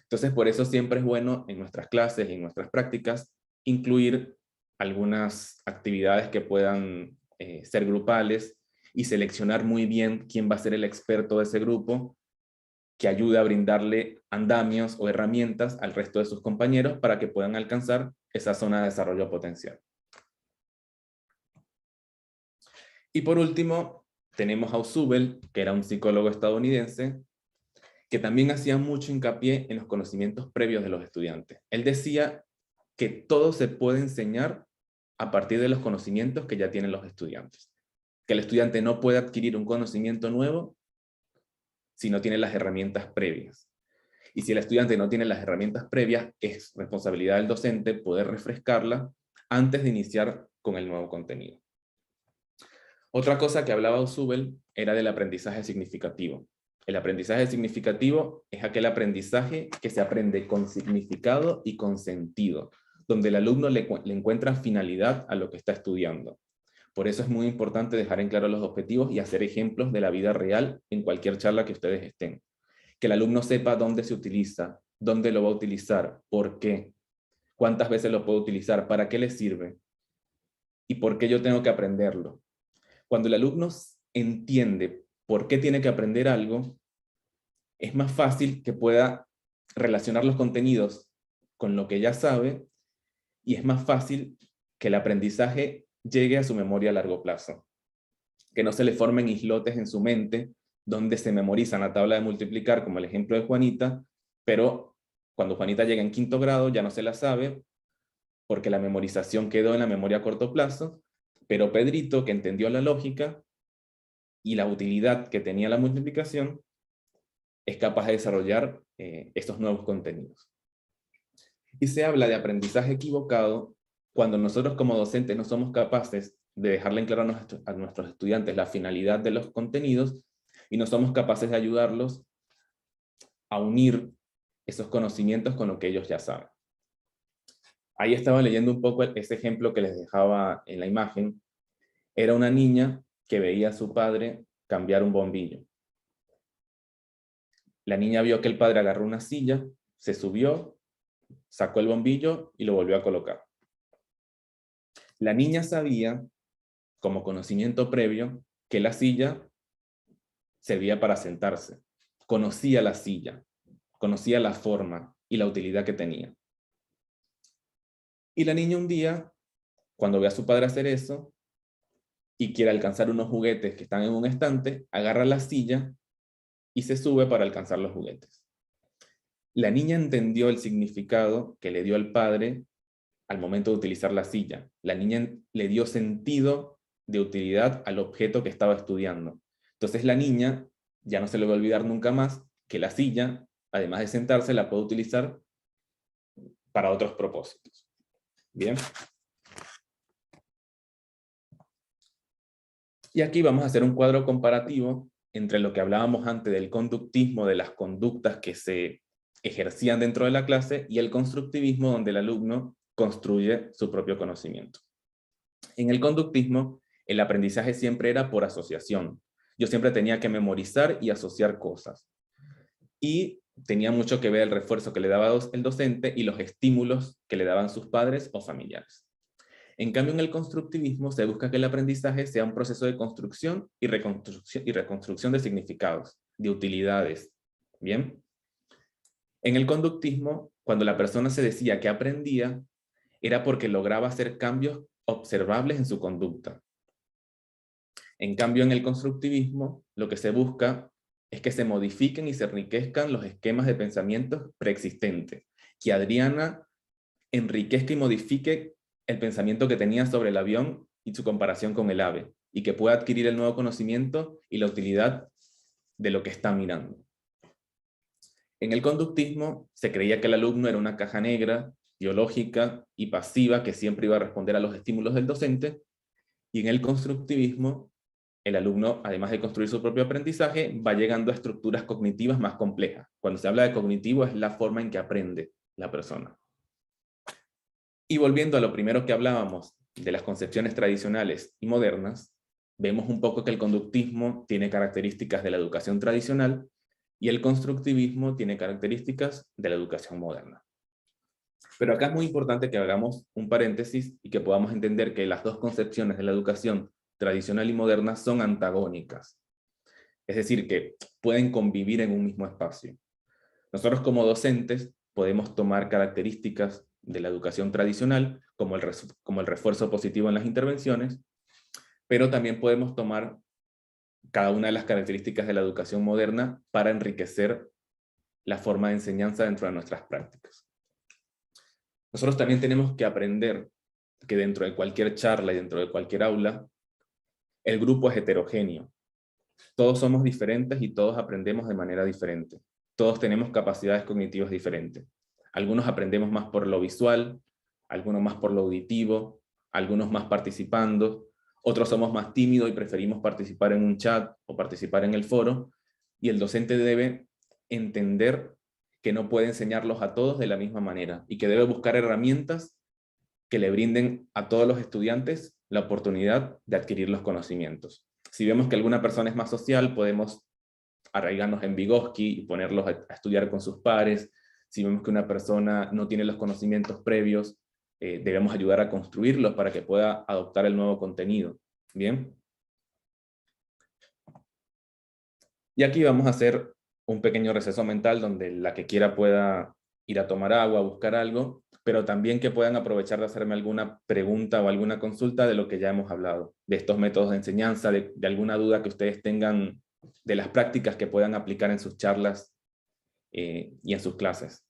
Entonces, por eso siempre es bueno en nuestras clases y en nuestras prácticas incluir algunas actividades que puedan ser grupales y seleccionar muy bien quién va a ser el experto de ese grupo, que ayude a brindarle andamios o herramientas al resto de sus compañeros para que puedan alcanzar esa zona de desarrollo potencial. Y por último, tenemos a Ausubel, que era un psicólogo estadounidense, que también hacía mucho hincapié en los conocimientos previos de los estudiantes. Él decía que todo se puede enseñar a partir de los conocimientos que ya tienen los estudiantes. Que el estudiante no puede adquirir un conocimiento nuevo si no tiene las herramientas previas. Y si el estudiante no tiene las herramientas previas, es responsabilidad del docente poder refrescarla antes de iniciar con el nuevo contenido. Otra cosa que hablaba Ausubel era del aprendizaje significativo. El aprendizaje significativo es aquel aprendizaje que se aprende con significado y con sentido, donde el alumno le encuentra finalidad a lo que está estudiando. Por eso es muy importante dejar en claro los objetivos y hacer ejemplos de la vida real en cualquier charla que ustedes estén. Que el alumno sepa dónde se utiliza, dónde lo va a utilizar, por qué, cuántas veces lo puedo utilizar, para qué le sirve y por qué yo tengo que aprenderlo. Cuando el alumno entiende por qué tiene que aprender algo, es más fácil que pueda relacionar los contenidos con lo que ya sabe y es más fácil que el aprendizaje llegue a su memoria a largo plazo. Que no se le formen islotes en su mente donde se memorizan la tabla de multiplicar, como el ejemplo de Juanita, pero cuando Juanita llega en 5º grado ya no se la sabe porque la memorización quedó en la memoria a corto plazo, pero Pedrito, que entendió la lógica y la utilidad que tenía la multiplicación, es capaz de desarrollar estos nuevos contenidos. Y se habla de aprendizaje equivocado cuando nosotros como docentes no somos capaces de dejarle en claro a nuestros estudiantes la finalidad de los contenidos y no somos capaces de ayudarlos a unir esos conocimientos con lo que ellos ya saben. Ahí estaba leyendo un poco ese ejemplo que les dejaba en la imagen. Era una niña que veía a su padre cambiar un bombillo. La niña vio que el padre agarró una silla, se subió, sacó el bombillo y lo volvió a colocar. La niña sabía, como conocimiento previo, que la silla servía para sentarse. Conocía la silla, conocía la forma y la utilidad que tenía. Y la niña un día, cuando ve a su padre hacer eso, y quiere alcanzar unos juguetes que están en un estante, agarra la silla y se sube para alcanzar los juguetes. La niña entendió el significado que le dio el padre al momento de utilizar la silla. La niña le dio sentido de utilidad al objeto que estaba estudiando. Entonces la niña ya no se le va a olvidar nunca más que la silla, además de sentarse, la puede utilizar para otros propósitos. Bien. Y aquí vamos a hacer un cuadro comparativo entre lo que hablábamos antes del conductismo, de las conductas que se ejercían dentro de la clase, y el constructivismo, donde el alumno construye su propio conocimiento. En el conductismo, el aprendizaje siempre era por asociación. Yo siempre tenía que memorizar y asociar cosas. Y tenía mucho que ver el refuerzo que le daba el docente y los estímulos que le daban sus padres o familiares. En cambio, en el constructivismo se busca que el aprendizaje sea un proceso de construcción y reconstrucción de significados, de utilidades. ¿Bien? En el conductismo, cuando la persona se decía que aprendía, era porque lograba hacer cambios observables en su conducta. En cambio, en el constructivismo, lo que se busca es que se modifiquen y se enriquezcan los esquemas de pensamientos preexistentes, que Adriana enriquezca y modifique el pensamiento que tenía sobre el avión y su comparación con el ave, y que pueda adquirir el nuevo conocimiento y la utilidad de lo que está mirando. En el conductismo se creía que el alumno era una caja negra, biológica y pasiva, que siempre iba a responder a los estímulos del docente, y en el constructivismo el alumno, además de construir su propio aprendizaje, va llegando a estructuras cognitivas más complejas. Cuando se habla de cognitivo es la forma en que aprende la persona. Y volviendo a lo primero que hablábamos, de las concepciones tradicionales y modernas, vemos un poco que el conductismo tiene características de la educación tradicional y el constructivismo tiene características de la educación moderna. Pero acá es muy importante que hagamos un paréntesis y que podamos entender que las dos concepciones de la educación tradicional y moderna son antagónicas. Es decir, que pueden convivir en un mismo espacio. Nosotros como docentes podemos tomar características de la educación tradicional, como el refuerzo positivo en las intervenciones, pero también podemos tomar cada una de las características de la educación moderna para enriquecer la forma de enseñanza dentro de nuestras prácticas. Nosotros también tenemos que aprender que dentro de cualquier charla y dentro de cualquier aula, el grupo es heterogéneo. Todos somos diferentes y todos aprendemos de manera diferente. Todos tenemos capacidades cognitivas diferentes. Algunos aprendemos más por lo visual, algunos más por lo auditivo, algunos más participando, otros somos más tímidos y preferimos participar en un chat o participar en el foro, y el docente debe entender que no puede enseñarlos a todos de la misma manera y que debe buscar herramientas que le brinden a todos los estudiantes la oportunidad de adquirir los conocimientos. Si vemos que alguna persona es más social, podemos arraigarnos en Vygotsky y ponerlos a estudiar con sus pares. Si vemos que una persona no tiene los conocimientos previos, debemos ayudar a construirlos para que pueda adoptar el nuevo contenido. ¿Bien? Y aquí vamos a hacer un pequeño receso mental donde la que quiera pueda ir a tomar agua, a buscar algo, pero también que puedan aprovechar de hacerme alguna pregunta o alguna consulta de lo que ya hemos hablado, de estos métodos de enseñanza, de alguna duda que ustedes tengan de las prácticas que puedan aplicar en sus charlas y en sus clases.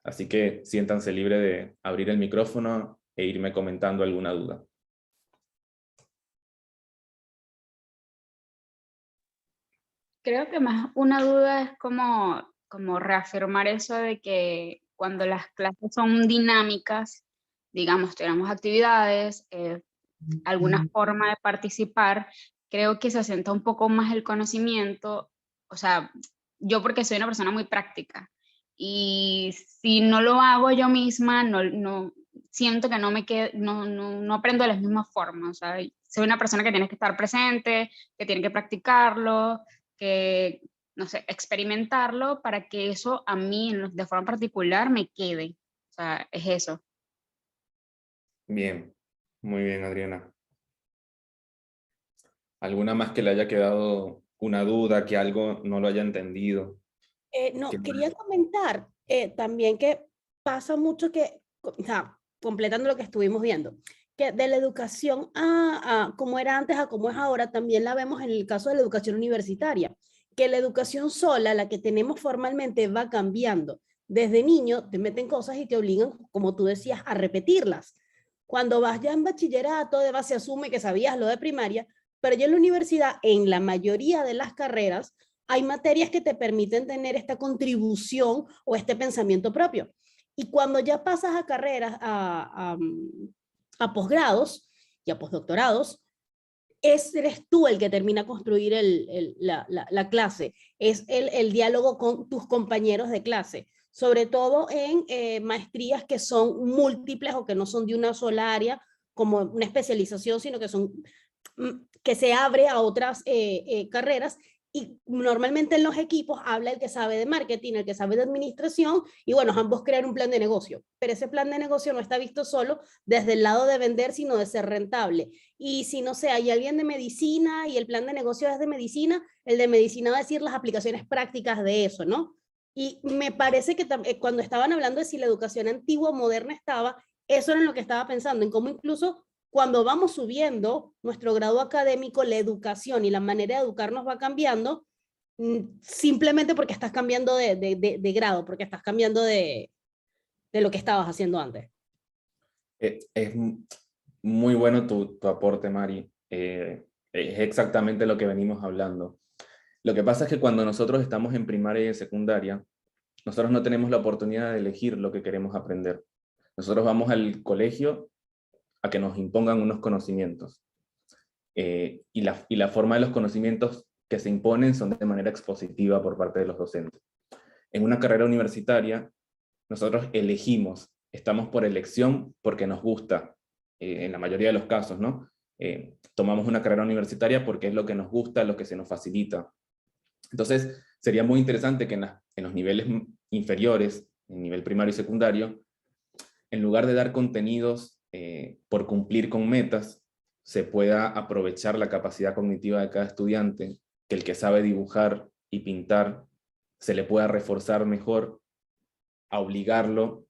Así que siéntanse libres de abrir el micrófono e irme comentando alguna duda. Creo que más una duda es como reafirmar eso de que cuando las clases son dinámicas, digamos, tenemos actividades, alguna forma de participar, creo que se asienta un poco más el conocimiento. O sea, yo porque soy una persona muy práctica, y si no lo hago yo misma, no siento que no aprendo de las mismas formas. O sea, soy una persona que tiene que estar presente, que tiene que practicarlo, que, no sé, experimentarlo para que eso a mí de forma particular me quede. O sea, es eso. Bien, muy bien, Adriana. ¿Alguna más que le haya quedado una duda, que algo no lo haya entendido? No, ¿Qué quería más? comentar también que pasa mucho que, o sea, completando lo que estuvimos viendo, que de la educación a como era antes a como es ahora, también la vemos en el caso de la educación universitaria, que la educación sola, la que tenemos formalmente, va cambiando. Desde niño te meten cosas y te obligan, como tú decías, a repetirlas. Cuando vas ya en bachillerato, de base asume que sabías lo de primaria, pero ya en la universidad, en la mayoría de las carreras, hay materias que te permiten tener esta contribución o este pensamiento propio. Y cuando ya pasas a carreras, a posgrados y a postdoctorados, eres tú el que termina a construir la clase, es el diálogo con tus compañeros de clase, sobre todo en maestrías que son múltiples o que no son de una sola área, como una especialización, sino que son que se abre a otras carreras. Y normalmente en los equipos habla el que sabe de marketing, el que sabe de administración, y bueno, ambos crean un plan de negocio, pero ese plan de negocio no está visto solo desde el lado de vender, sino de ser rentable. Y si no sé, hay alguien de medicina y el plan de negocio es de medicina, el de medicina va a decir las aplicaciones prácticas de eso, ¿no? Y me parece que cuando estaban hablando de si la educación antigua o moderna estaba, eso era en lo que estaba pensando, en cómo incluso cuando vamos subiendo nuestro grado académico, la educación y la manera de educarnos va cambiando, simplemente porque estás cambiando de grado, porque estás cambiando de lo que estabas haciendo antes. Es muy bueno tu aporte, Mari. Es exactamente lo que venimos hablando. Lo que pasa es que cuando nosotros estamos en primaria y en secundaria, nosotros no tenemos la oportunidad de elegir lo que queremos aprender. Nosotros vamos al colegio a que nos impongan unos conocimientos. Y la forma de los conocimientos que se imponen son de manera expositiva por parte de los docentes. En una carrera universitaria, nosotros elegimos, estamos por elección porque nos gusta, en la mayoría de los casos, ¿no? Tomamos una carrera universitaria porque es lo que nos gusta, lo que se nos facilita. Entonces, sería muy interesante que en los niveles inferiores, en nivel primario y secundario, en lugar de dar contenidos por cumplir con metas, se pueda aprovechar la capacidad cognitiva de cada estudiante, que el que sabe dibujar y pintar se le pueda reforzar mejor, a obligarlo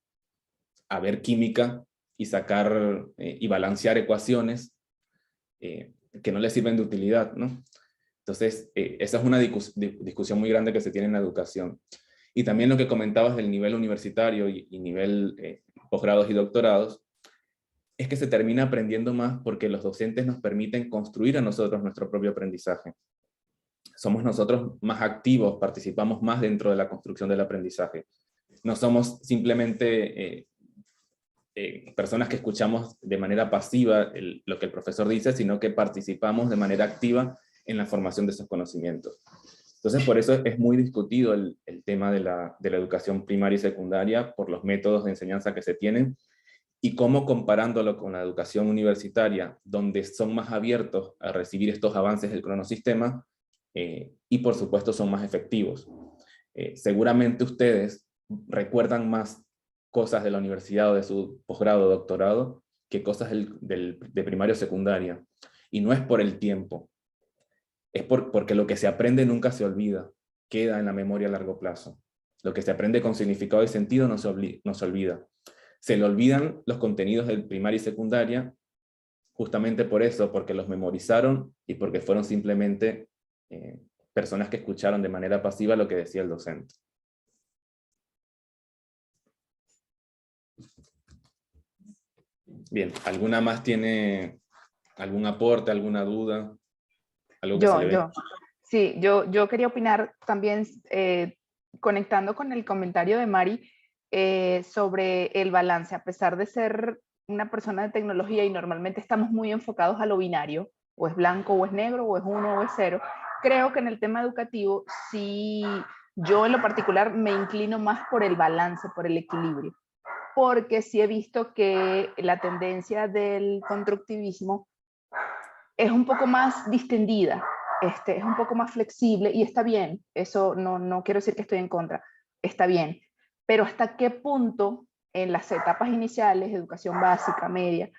a ver química y sacar y balancear ecuaciones que no le sirven de utilidad, ¿no? Entonces, esa es una discusión muy grande que se tiene en la educación. Y también lo que comentabas del nivel universitario y nivel posgrados y doctorados, es que se termina aprendiendo más porque los docentes nos permiten construir a nosotros nuestro propio aprendizaje. Somos nosotros más activos, participamos más dentro de la construcción del aprendizaje. No somos simplemente personas que escuchamos de manera pasiva lo que el profesor dice, sino que participamos de manera activa en la formación de esos conocimientos. Entonces, por eso es muy discutido el tema de la educación primaria y secundaria, por los métodos de enseñanza que se tienen, y cómo comparándolo con la educación universitaria, donde son más abiertos a recibir estos avances del cronosistema, y por supuesto son más efectivos. Seguramente ustedes recuerdan más cosas de la universidad o de su posgrado o doctorado que cosas de primaria o secundaria. Y no es por el tiempo, es porque lo que se aprende nunca se olvida, queda en la memoria a largo plazo. Lo que se aprende con significado y sentido no se olvida. Se le olvidan los contenidos de primaria y secundaria justamente por eso, porque los memorizaron y porque fueron simplemente personas que escucharon de manera pasiva lo que decía el docente. Bien, ¿alguna más tiene algún aporte, alguna duda? ¿Algo que se le ve? Sí, yo quería opinar también, conectando con el comentario de Mari, sobre el balance. A pesar de ser una persona de tecnología y normalmente estamos muy enfocados a lo binario, o es blanco o es negro, o es 1 o es 0, creo que en el tema educativo, sí, yo en lo particular me inclino más por el balance, por el equilibrio, porque sí he visto que la tendencia del constructivismo es un poco más distendida, es un poco más flexible, y está bien, eso no quiero decir que estoy en contra, está bien, pero ¿hasta qué punto en las etapas iniciales, educación básica, media,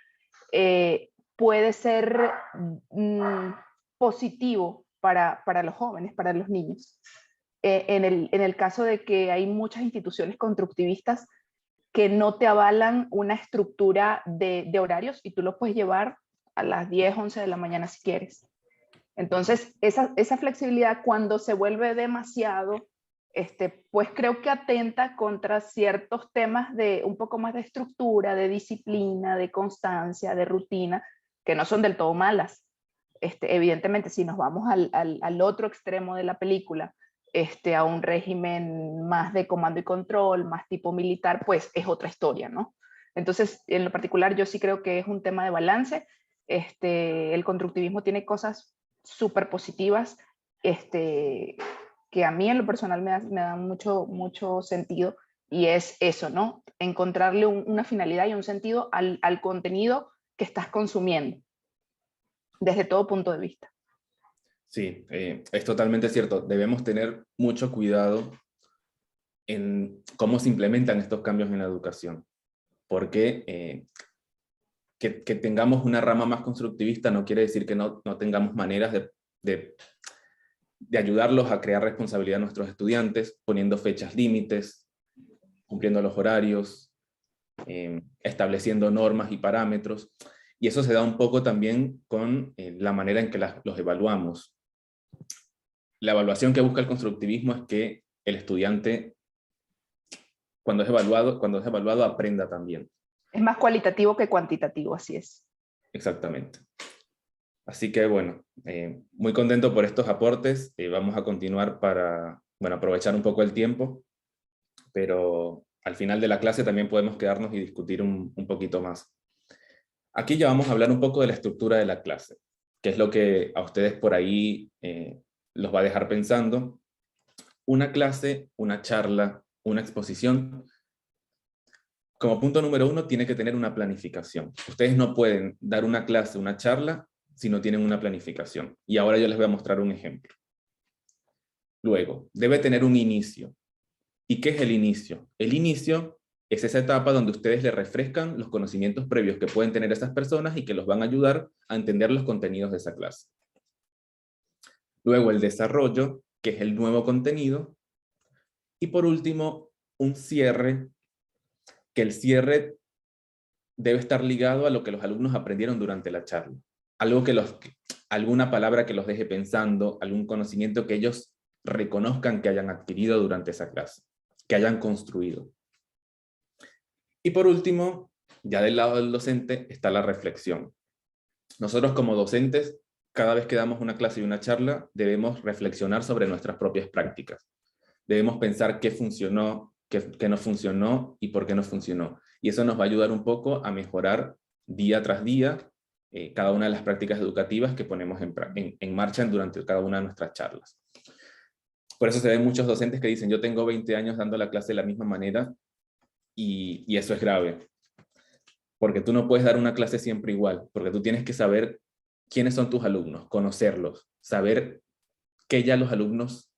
puede ser positivo para los jóvenes, para los niños? En el caso de que hay muchas instituciones constructivistas que no te avalan una estructura de horarios, y tú lo puedes llevar a las 10, 11 de la mañana si quieres. Entonces, esa flexibilidad, cuando se vuelve demasiado, pues creo que atenta contra ciertos temas de un poco más de estructura, de disciplina, de constancia, de rutina, que no son del todo malas. Evidentemente, si nos vamos al otro extremo de la película, a un régimen más de comando y control, más tipo militar, pues es otra historia, ¿no? Entonces, en lo particular, yo sí creo que es un tema de balance. El constructivismo tiene cosas súper positivas, que a mí en lo personal me dan mucho sentido, y es eso, ¿no? Encontrarle una finalidad y un sentido al contenido que estás consumiendo, desde todo punto de vista. Sí, es totalmente cierto. Debemos tener mucho cuidado en cómo se implementan estos cambios en la educación, porque que tengamos una rama más constructivista no quiere decir que no tengamos maneras de ayudarlos a crear responsabilidad a nuestros estudiantes, poniendo fechas límites, cumpliendo los horarios, estableciendo normas y parámetros. Y eso se da un poco también con la manera en que los evaluamos. La evaluación que busca el constructivismo es que el estudiante, cuando es evaluado, aprenda también. Es más cualitativo que cuantitativo, así es. Exactamente. Así que bueno, muy contento por estos aportes. Vamos a continuar para aprovechar un poco el tiempo, pero al final de la clase también podemos quedarnos y discutir un poquito más. Aquí ya vamos a hablar un poco de la estructura de la clase, que es lo que a ustedes por ahí los va a dejar pensando. Una clase, una charla, una exposición, Como punto número 1, tiene que tener una planificación. Ustedes no pueden dar una clase, una charla, si no tienen una planificación. Y ahora yo les voy a mostrar un ejemplo. Luego, debe tener un inicio. ¿Y qué es el inicio? El inicio es esa etapa donde ustedes le refrescan los conocimientos previos que pueden tener esas personas y que los van a ayudar a entender los contenidos de esa clase. Luego el desarrollo, que es el nuevo contenido. Y por último, un cierre, que el cierre debe estar ligado a lo que los alumnos aprendieron durante la charla. Alguna palabra que los deje pensando, algún conocimiento que ellos reconozcan que hayan adquirido durante esa clase, que hayan construido. Y por último, ya del lado del docente, está la reflexión. Nosotros como docentes, cada vez que damos una clase y una charla, debemos reflexionar sobre nuestras propias prácticas. Debemos pensar qué funcionó, qué no funcionó y por qué no funcionó. Y eso nos va a ayudar un poco a mejorar día tras día cada una de las prácticas educativas que ponemos en marcha durante cada una de nuestras charlas. Por eso se ven muchos docentes que dicen, yo tengo 20 años dando la clase de la misma manera, y eso es grave. Porque tú no puedes dar una clase siempre igual, porque tú tienes que saber quiénes son tus alumnos, conocerlos, saber qué ya los alumnos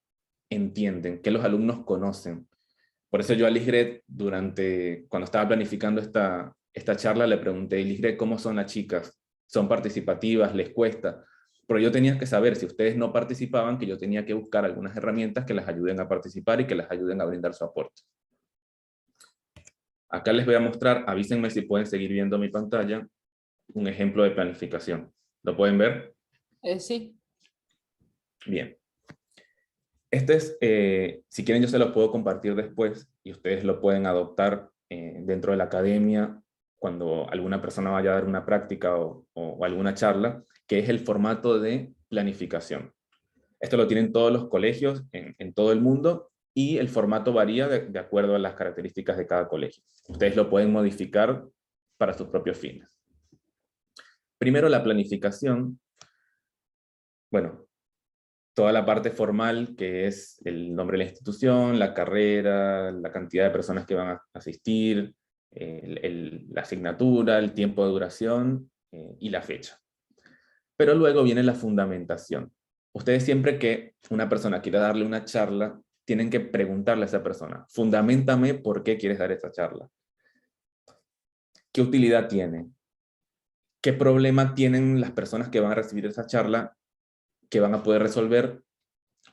entienden, qué los alumnos conocen. Por eso yo a Lisgret, cuando estaba planificando esta charla, le pregunté, Lisgret, ¿cómo son las chicas? ¿Son participativas? ¿Les cuesta? Pero yo tenía que saber, si ustedes no participaban, que yo tenía que buscar algunas herramientas que las ayuden a participar y que las ayuden a brindar su aporte. Acá les voy a mostrar, avísenme si pueden seguir viendo mi pantalla, un ejemplo de planificación. ¿Lo pueden ver? Sí. Bien. Este es, si quieren yo se lo puedo compartir después y ustedes lo pueden adoptar dentro de la academia cuando alguna persona vaya a dar una práctica o alguna charla, que es el formato de planificación. Esto lo tienen todos los colegios en todo el mundo y el formato varía de acuerdo a las características de cada colegio. Ustedes lo pueden modificar para sus propios fines. Primero, la planificación. Bueno, toda la parte formal, que es el nombre de la institución, la carrera, la cantidad de personas que van a asistir, la asignatura, el tiempo de duración y la fecha. Pero luego viene la fundamentación. Ustedes siempre que una persona quiera darle una charla, tienen que preguntarle a esa persona, fundamentame por qué quieres dar esta charla. ¿Qué utilidad tiene? ¿Qué problema tienen las personas que van a recibir esa charla que van a poder resolver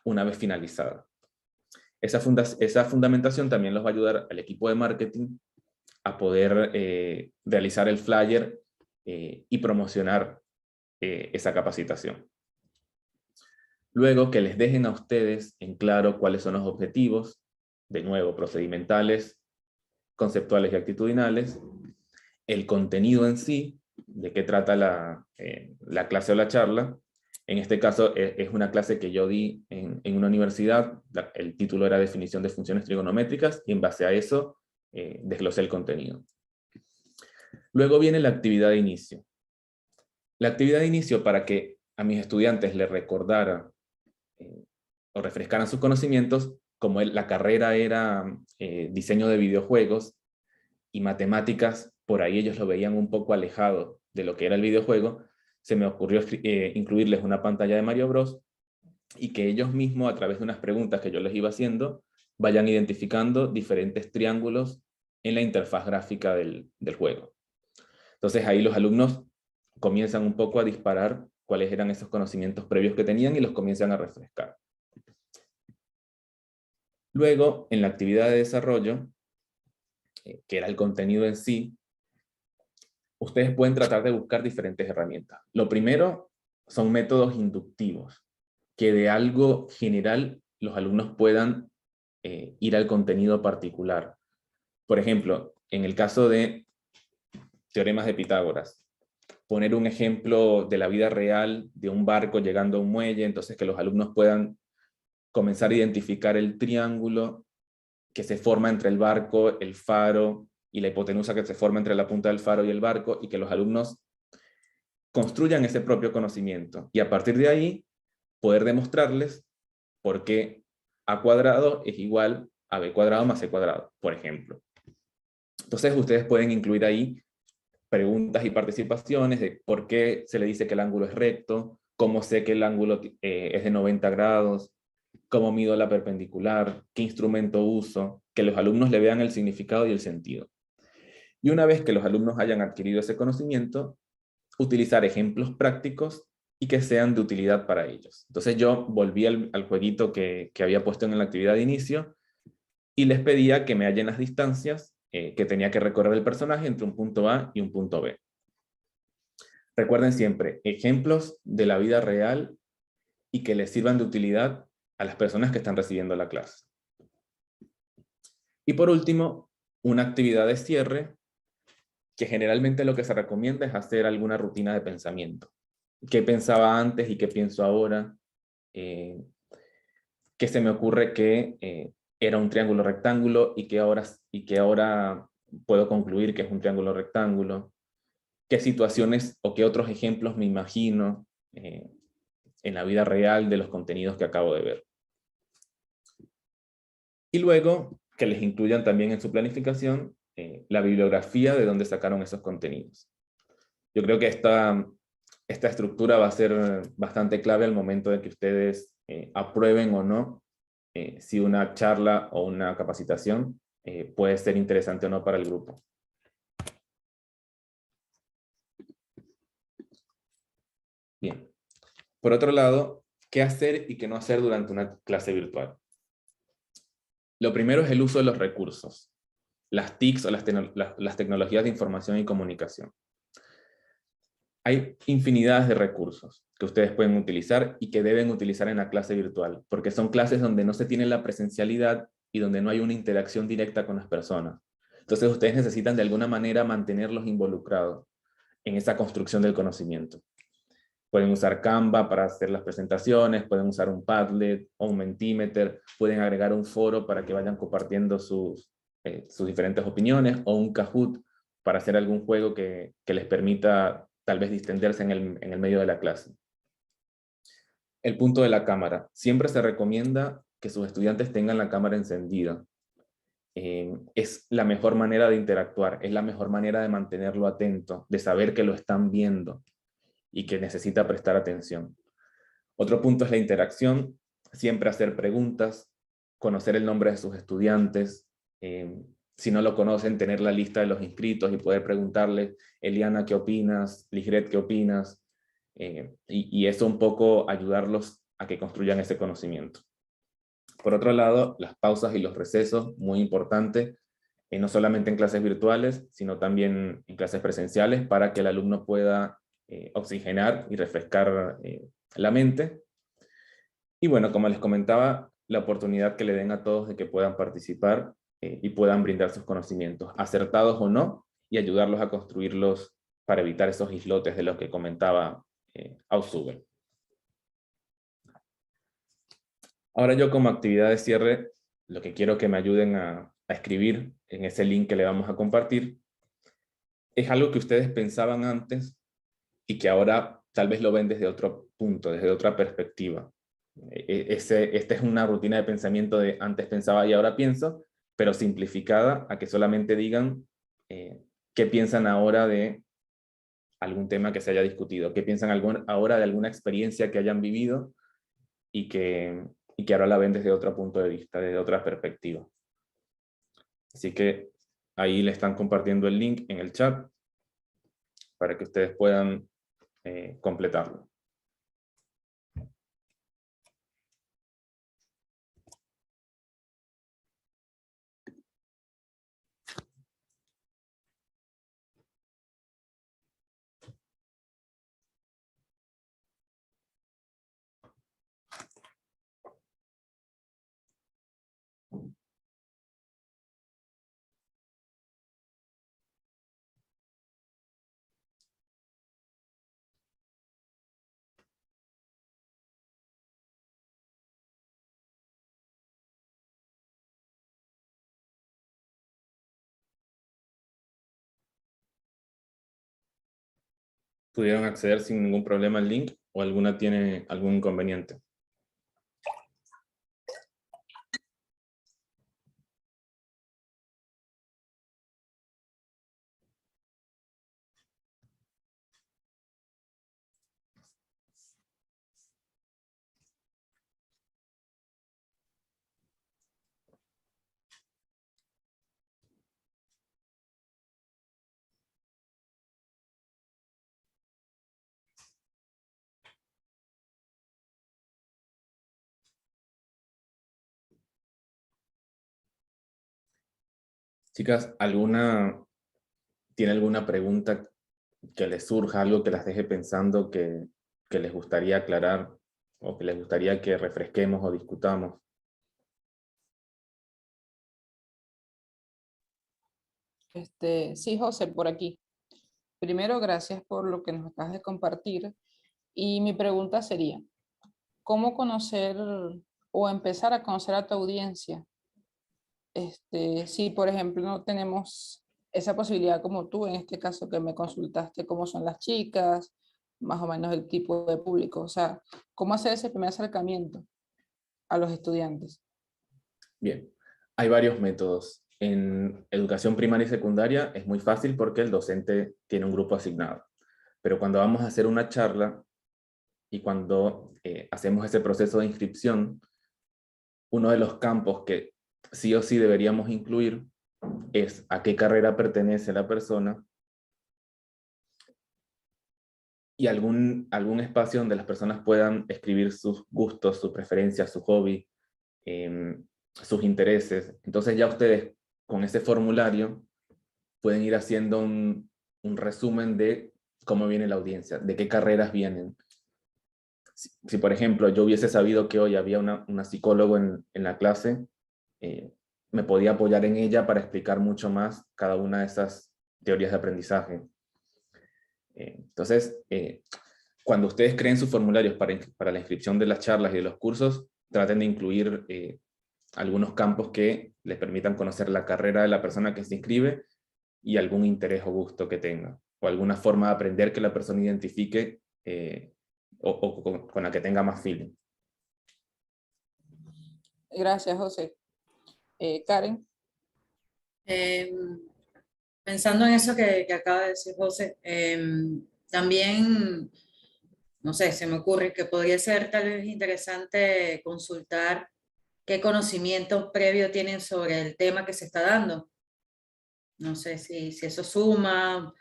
una vez finalizada? Esa fundamentación también los va a ayudar al equipo de marketing a poder realizar el flyer y promocionar esa capacitación. Luego que les dejen a ustedes en claro cuáles son los objetivos, de nuevo, procedimentales, conceptuales y actitudinales, el contenido en sí, de qué trata la clase o la charla. En este caso es una clase que yo di en una universidad, el título era Definición de funciones trigonométricas, y en base a eso desglosé el contenido. Luego viene la actividad de inicio. La actividad de inicio, para que a mis estudiantes les recordara o refrescaran sus conocimientos, como la carrera era diseño de videojuegos y matemáticas, por ahí ellos lo veían un poco alejado de lo que era el videojuego, se me ocurrió incluirles una pantalla de Mario Bros. Y que ellos mismos, a través de unas preguntas que yo les iba haciendo, vayan identificando diferentes triángulos en la interfaz gráfica del juego. Entonces ahí los alumnos comienzan un poco a disparar cuáles eran esos conocimientos previos que tenían y los comienzan a refrescar. Luego, en la actividad de desarrollo, que era el contenido en sí, ustedes pueden tratar de buscar diferentes herramientas. Lo primero son métodos inductivos, que de algo general los alumnos puedan ir al contenido particular. Por ejemplo, en el caso de teoremas de Pitágoras, poner un ejemplo de la vida real de un barco llegando a un muelle, entonces que los alumnos puedan comenzar a identificar el triángulo que se forma entre el barco, el faro y la hipotenusa que se forma entre la punta del faro y el barco, y que los alumnos construyan ese propio conocimiento. Y a partir de ahí, poder demostrarles por qué a cuadrado es igual a b cuadrado más c cuadrado, por ejemplo. Entonces ustedes pueden incluir ahí preguntas y participaciones de por qué se le dice que el ángulo es recto, cómo sé que el ángulo es de 90 grados, cómo mido la perpendicular, qué instrumento uso, que los alumnos le vean el significado y el sentido. Y una vez que los alumnos hayan adquirido ese conocimiento, utilizar ejemplos prácticos y que sean de utilidad para ellos. Entonces yo volví al jueguito que había puesto en la actividad de inicio y les pedía que me hallen las distancias que tenía que recorrer el personaje entre un punto A y un punto B. Recuerden siempre, ejemplos de la vida real y que les sirvan de utilidad a las personas que están recibiendo la clase. Y por último, una actividad de cierre, que generalmente lo que se recomienda es hacer alguna rutina de pensamiento. ¿Qué pensaba antes y qué pienso ahora? ¿Qué se me ocurre que era un triángulo rectángulo y que ahora puedo concluir que es un triángulo rectángulo? ¿Qué situaciones o qué otros ejemplos me imagino en la vida real de los contenidos que acabo de ver? Y luego que les incluyan también en su planificación la bibliografía de donde sacaron esos contenidos. Yo creo que esta estructura va a ser bastante clave al momento de que ustedes aprueben o no si una charla o una capacitación puede ser interesante o no para el grupo. Bien. Por otro lado, ¿qué hacer y qué no hacer durante una clase virtual? Lo primero es el uso de los recursos, las TICs o las tecnologías de información y comunicación. Hay infinidades de recursos que ustedes pueden utilizar y que deben utilizar en la clase virtual, porque son clases donde no se tiene la presencialidad y donde no hay una interacción directa con las personas. Entonces ustedes necesitan de alguna manera mantenerlos involucrados en esa construcción del conocimiento. Pueden usar Canva para hacer las presentaciones, pueden usar un Padlet o un Mentimeter, pueden agregar un foro para que vayan compartiendo sus diferentes opiniones, o un Kahoot para hacer algún juego que les permita tal vez distenderse en el medio de la clase. El punto de la cámara. Siempre se recomienda que sus estudiantes tengan la cámara encendida. Es la mejor manera de interactuar, es la mejor manera de mantenerlo atento, de saber que lo están viendo y que necesita prestar atención. Otro punto es la interacción, siempre hacer preguntas, conocer el nombre de sus estudiantes, si no lo conocen, tener la lista de los inscritos y poder preguntarle, Eliana, ¿qué opinas? Ligret, ¿qué opinas? Y eso un poco ayudarlos a que construyan ese conocimiento. Por otro lado, las pausas y los recesos, muy importante, no solamente en clases virtuales, sino también en clases presenciales, para que el alumno pueda oxigenar y refrescar la mente. Y bueno, como les comentaba, la oportunidad que le den a todos de que puedan participar y puedan brindar sus conocimientos, acertados o no, y ayudarlos a construirlos para evitar esos islotes de los que comentaba Ausubel. Ahora yo, como actividad de cierre, lo que quiero que me ayuden a escribir en ese link que le vamos a compartir es algo que ustedes pensaban antes y que ahora tal vez lo ven desde otro punto, desde otra perspectiva. Esta es una rutina de pensamiento de antes pensaba y ahora pienso, pero simplificada a que solamente digan qué piensan ahora de algún tema que se haya discutido, qué piensan ahora de alguna experiencia que hayan vivido y que ahora la ven desde otro punto de vista, desde otra perspectiva. Así que ahí le están compartiendo el link en el chat para que ustedes puedan completarlo. ¿Pudieron acceder sin ningún problema al link o alguna tiene algún inconveniente? Chicas, ¿tiene alguna pregunta que les surja, algo que las deje pensando que les gustaría aclarar o que les gustaría que refresquemos o discutamos? Sí, José, por aquí. Primero, gracias por lo que nos acabas de compartir. Y mi pregunta sería, ¿cómo conocer o empezar a conocer a tu audiencia? Si, por ejemplo, no tenemos esa posibilidad como tú, en este caso que me consultaste, cómo son las chicas, más o menos el tipo de público, o sea, ¿cómo hacer ese primer acercamiento a los estudiantes? Bien, hay varios métodos. En educación primaria y secundaria es muy fácil porque el docente tiene un grupo asignado. Pero cuando vamos a hacer una charla y cuando hacemos ese proceso de inscripción, uno de los campos que sí o sí deberíamos incluir es a qué carrera pertenece la persona y algún espacio donde las personas puedan escribir sus gustos, sus preferencias, su hobby, sus intereses. Entonces ya ustedes con ese formulario pueden ir haciendo un resumen de cómo viene la audiencia, de qué carreras vienen. Si por ejemplo yo hubiese sabido que hoy había una psicóloga en la clase, me podía apoyar en ella para explicar mucho más cada una de esas teorías de aprendizaje. Entonces, cuando ustedes creen sus formularios para la inscripción de las charlas y de los cursos, traten de incluir algunos campos que les permitan conocer la carrera de la persona que se inscribe y algún interés o gusto que tenga, o alguna forma de aprender que la persona identifique o con la que tenga más feeling. Gracias, José. Karen. Pensando en eso que acaba de decir José, también, no sé, se me ocurre que podría ser tal vez interesante consultar qué conocimiento previo tienen sobre el tema que se está dando. No sé si eso suma.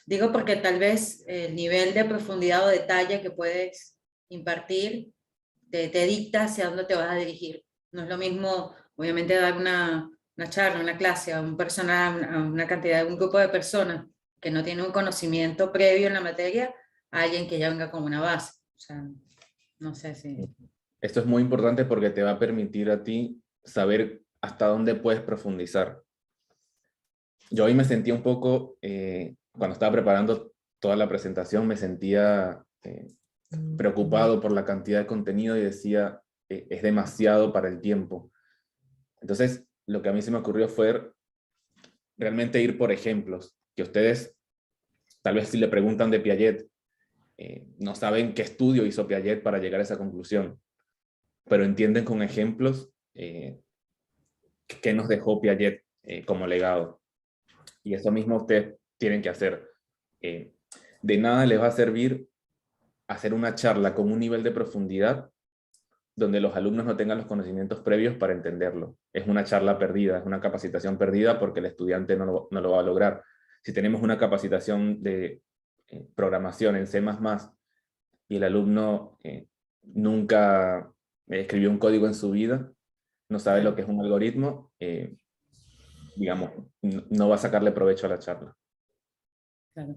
Digo porque tal vez el nivel de profundidad o detalle que puedes impartir te dicta hacia dónde te vas a dirigir. No es lo mismo, obviamente, dar una charla, una clase a un personal, a una cantidad de un grupo de personas que no tiene un conocimiento previo en la materia, a alguien que ya venga con una base. O sea, no sé si... Esto es muy importante porque te va a permitir a ti saber hasta dónde puedes profundizar. Yo hoy me sentía un poco, cuando estaba preparando toda la presentación, me sentía preocupado por la cantidad de contenido y decía, es demasiado para el tiempo. Entonces, lo que a mí se me ocurrió fue realmente ir por ejemplos, que ustedes, tal vez si le preguntan de Piaget, no saben qué estudio hizo Piaget para llegar a esa conclusión, pero entienden con ejemplos qué nos dejó Piaget como legado. Y eso mismo ustedes tienen que hacer. De nada les va a servir hacer una charla con un nivel de profundidad donde los alumnos no tengan los conocimientos previos para entenderlo. Es una charla perdida, es una capacitación perdida porque el estudiante no lo va a lograr. Si tenemos una capacitación de programación en C++ y el alumno nunca escribió un código en su vida, no sabe lo que es un algoritmo, digamos, no va a sacarle provecho a la charla. Claro.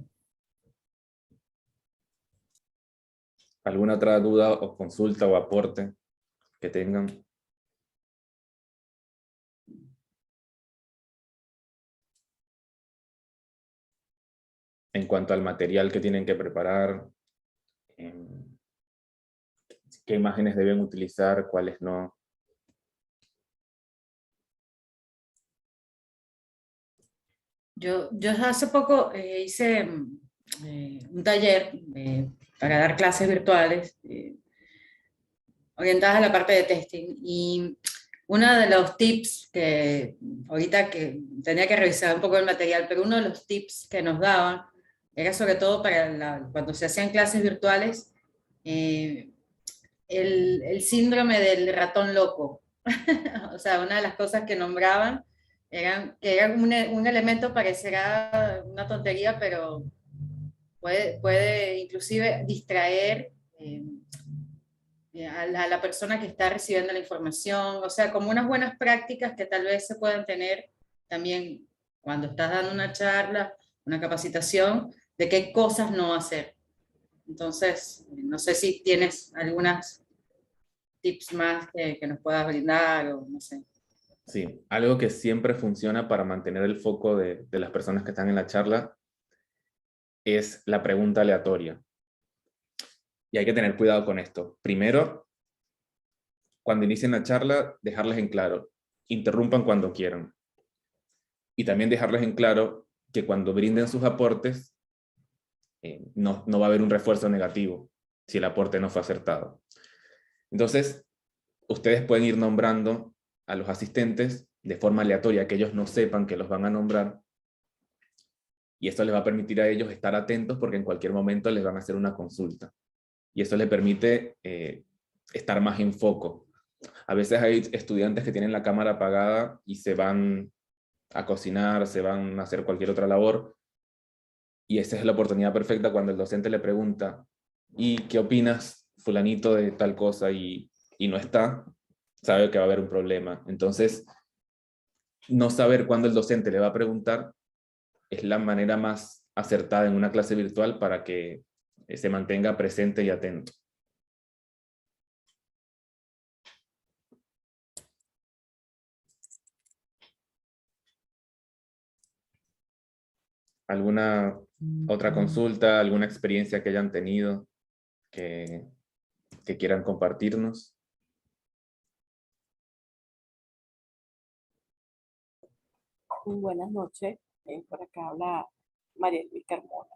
¿Alguna otra duda o consulta o aporte que tengan? En cuanto al material que tienen que preparar, qué imágenes deben utilizar, cuáles no. Yo hace poco hice un taller para dar clases virtuales orientadas a la parte de testing, y uno de los tips que ahorita que tenía que revisar un poco el material, pero uno de los tips que nos daban era sobre todo para cuando se hacían clases virtuales, el síndrome del ratón loco. O sea, una de las cosas que nombraban que era un elemento, parecerá una tontería, pero puede inclusive distraer a la persona que está recibiendo la información. O sea, como unas buenas prácticas que tal vez se puedan tener también cuando estás dando una charla, una capacitación, de qué cosas no hacer. Entonces, no sé si tienes algunas tips más que nos puedas brindar o no sé. Sí, algo que siempre funciona para mantener el foco de las personas que están en la charla es la pregunta aleatoria. Y hay que tener cuidado con esto. Primero, cuando inicien la charla, dejarles en claro, interrumpan cuando quieran. Y también dejarles en claro que cuando brinden sus aportes, no va a haber un refuerzo negativo si el aporte no fue acertado. Entonces, ustedes pueden ir nombrando a los asistentes de forma aleatoria, que ellos no sepan que los van a nombrar, y esto les va a permitir a ellos estar atentos porque en cualquier momento les van a hacer una consulta. Y eso les permite estar más en foco. A veces hay estudiantes que tienen la cámara apagada y se van a cocinar, se van a hacer cualquier otra labor, y esa es la oportunidad perfecta cuando el docente le pregunta, ¿y qué opinas, fulanito, de tal cosa? Y no está, sabe que va a haber un problema. Entonces, no saber cuándo el docente le va a preguntar es la manera más acertada en una clase virtual para que se mantenga presente y atento. ¿Alguna otra consulta, alguna experiencia que hayan tenido que quieran compartirnos? Buenas noches, por acá habla María Luis Carmona.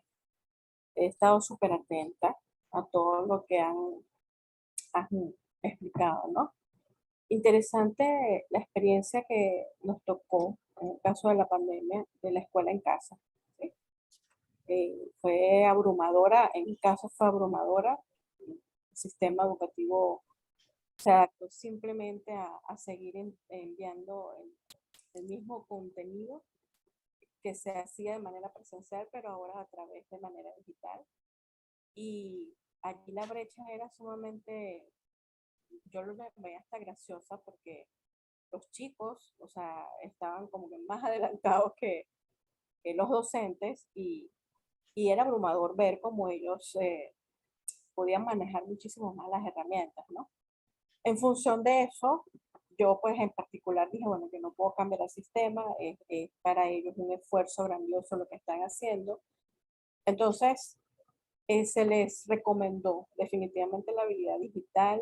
He estado súper atenta a todo lo que han explicado, ¿no? Interesante la experiencia que nos tocó en el caso de la pandemia de la escuela en casa, ¿sí? Fue abrumadora, en mi caso fue abrumadora. El sistema educativo se adaptó simplemente a seguir enviando el mismo contenido que se hacía de manera presencial, pero ahora a través de manera digital. Y allí la brecha era sumamente, yo lo veía hasta graciosa porque los chicos, o sea, estaban como que más adelantados que los docentes y era abrumador ver cómo ellos podían manejar muchísimo más las herramientas, ¿no? En función de eso, yo pues en particular dije, bueno, que no puedo cambiar el sistema, es para ellos un esfuerzo grandioso lo que están haciendo. Entonces, se les recomendó definitivamente la habilidad digital,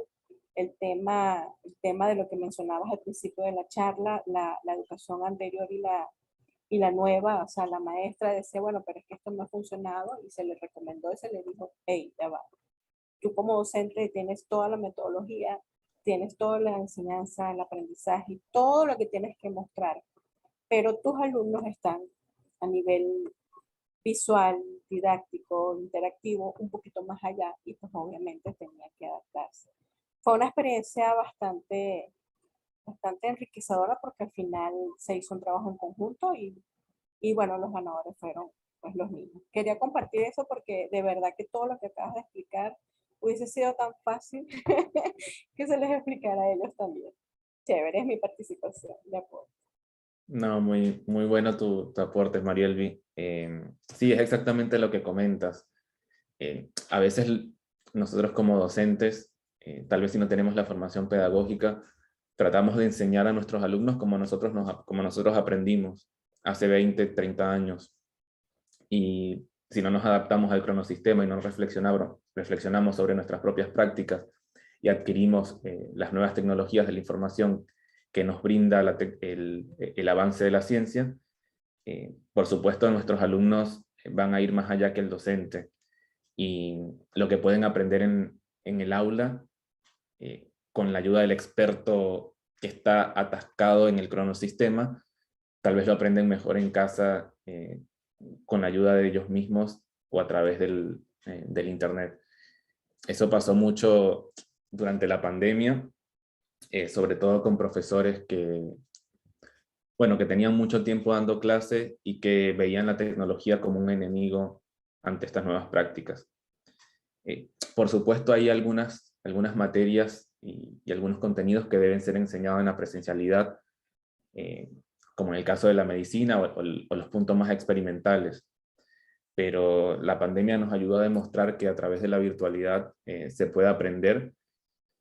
el tema de lo que mencionabas al principio de la charla, la educación anterior y la nueva, o sea, la maestra decía, bueno, pero es que esto no ha funcionado, y se le recomendó y se le dijo, hey, ya va. Tú como docente tienes toda la metodología, tienes toda la enseñanza, el aprendizaje, todo lo que tienes que mostrar, pero tus alumnos están a nivel visual, didáctico, interactivo, un poquito más allá, y pues obviamente tenía que adaptarse. Fue una experiencia bastante enriquecedora porque al final se hizo un trabajo en conjunto y bueno, los ganadores fueron pues los niños. Quería compartir eso porque de verdad que todo lo que acabas de explicar hubiese sido tan fácil que se les explicara a ellos también. Chévere es mi participación, de acuerdo. No, muy bueno tu aporte, Marielvi. Sí, es exactamente lo que comentas. A veces nosotros como docentes, tal vez si no tenemos la formación pedagógica, tratamos de enseñar a nuestros alumnos como nosotros aprendimos hace 20, 30 años. Y si no nos adaptamos al cronosistema y no reflexionamos sobre nuestras propias prácticas y adquirimos las nuevas tecnologías de la información que nos brinda el avance de la ciencia, por supuesto nuestros alumnos van a ir más allá que el docente, y lo que pueden aprender en el aula, con la ayuda del experto que está atascado en el cronosistema, tal vez lo aprenden mejor en casa, con la ayuda de ellos mismos o a través del internet. Eso pasó mucho durante la pandemia, sobre todo con profesores que tenían mucho tiempo dando clase y que veían la tecnología como un enemigo ante estas nuevas prácticas. Por supuesto, hay algunas materias y algunos contenidos que deben ser enseñados en la presencialidad, como en el caso de la medicina o los puntos más experimentales. Pero la pandemia nos ayudó a demostrar que a través de la virtualidad se puede aprender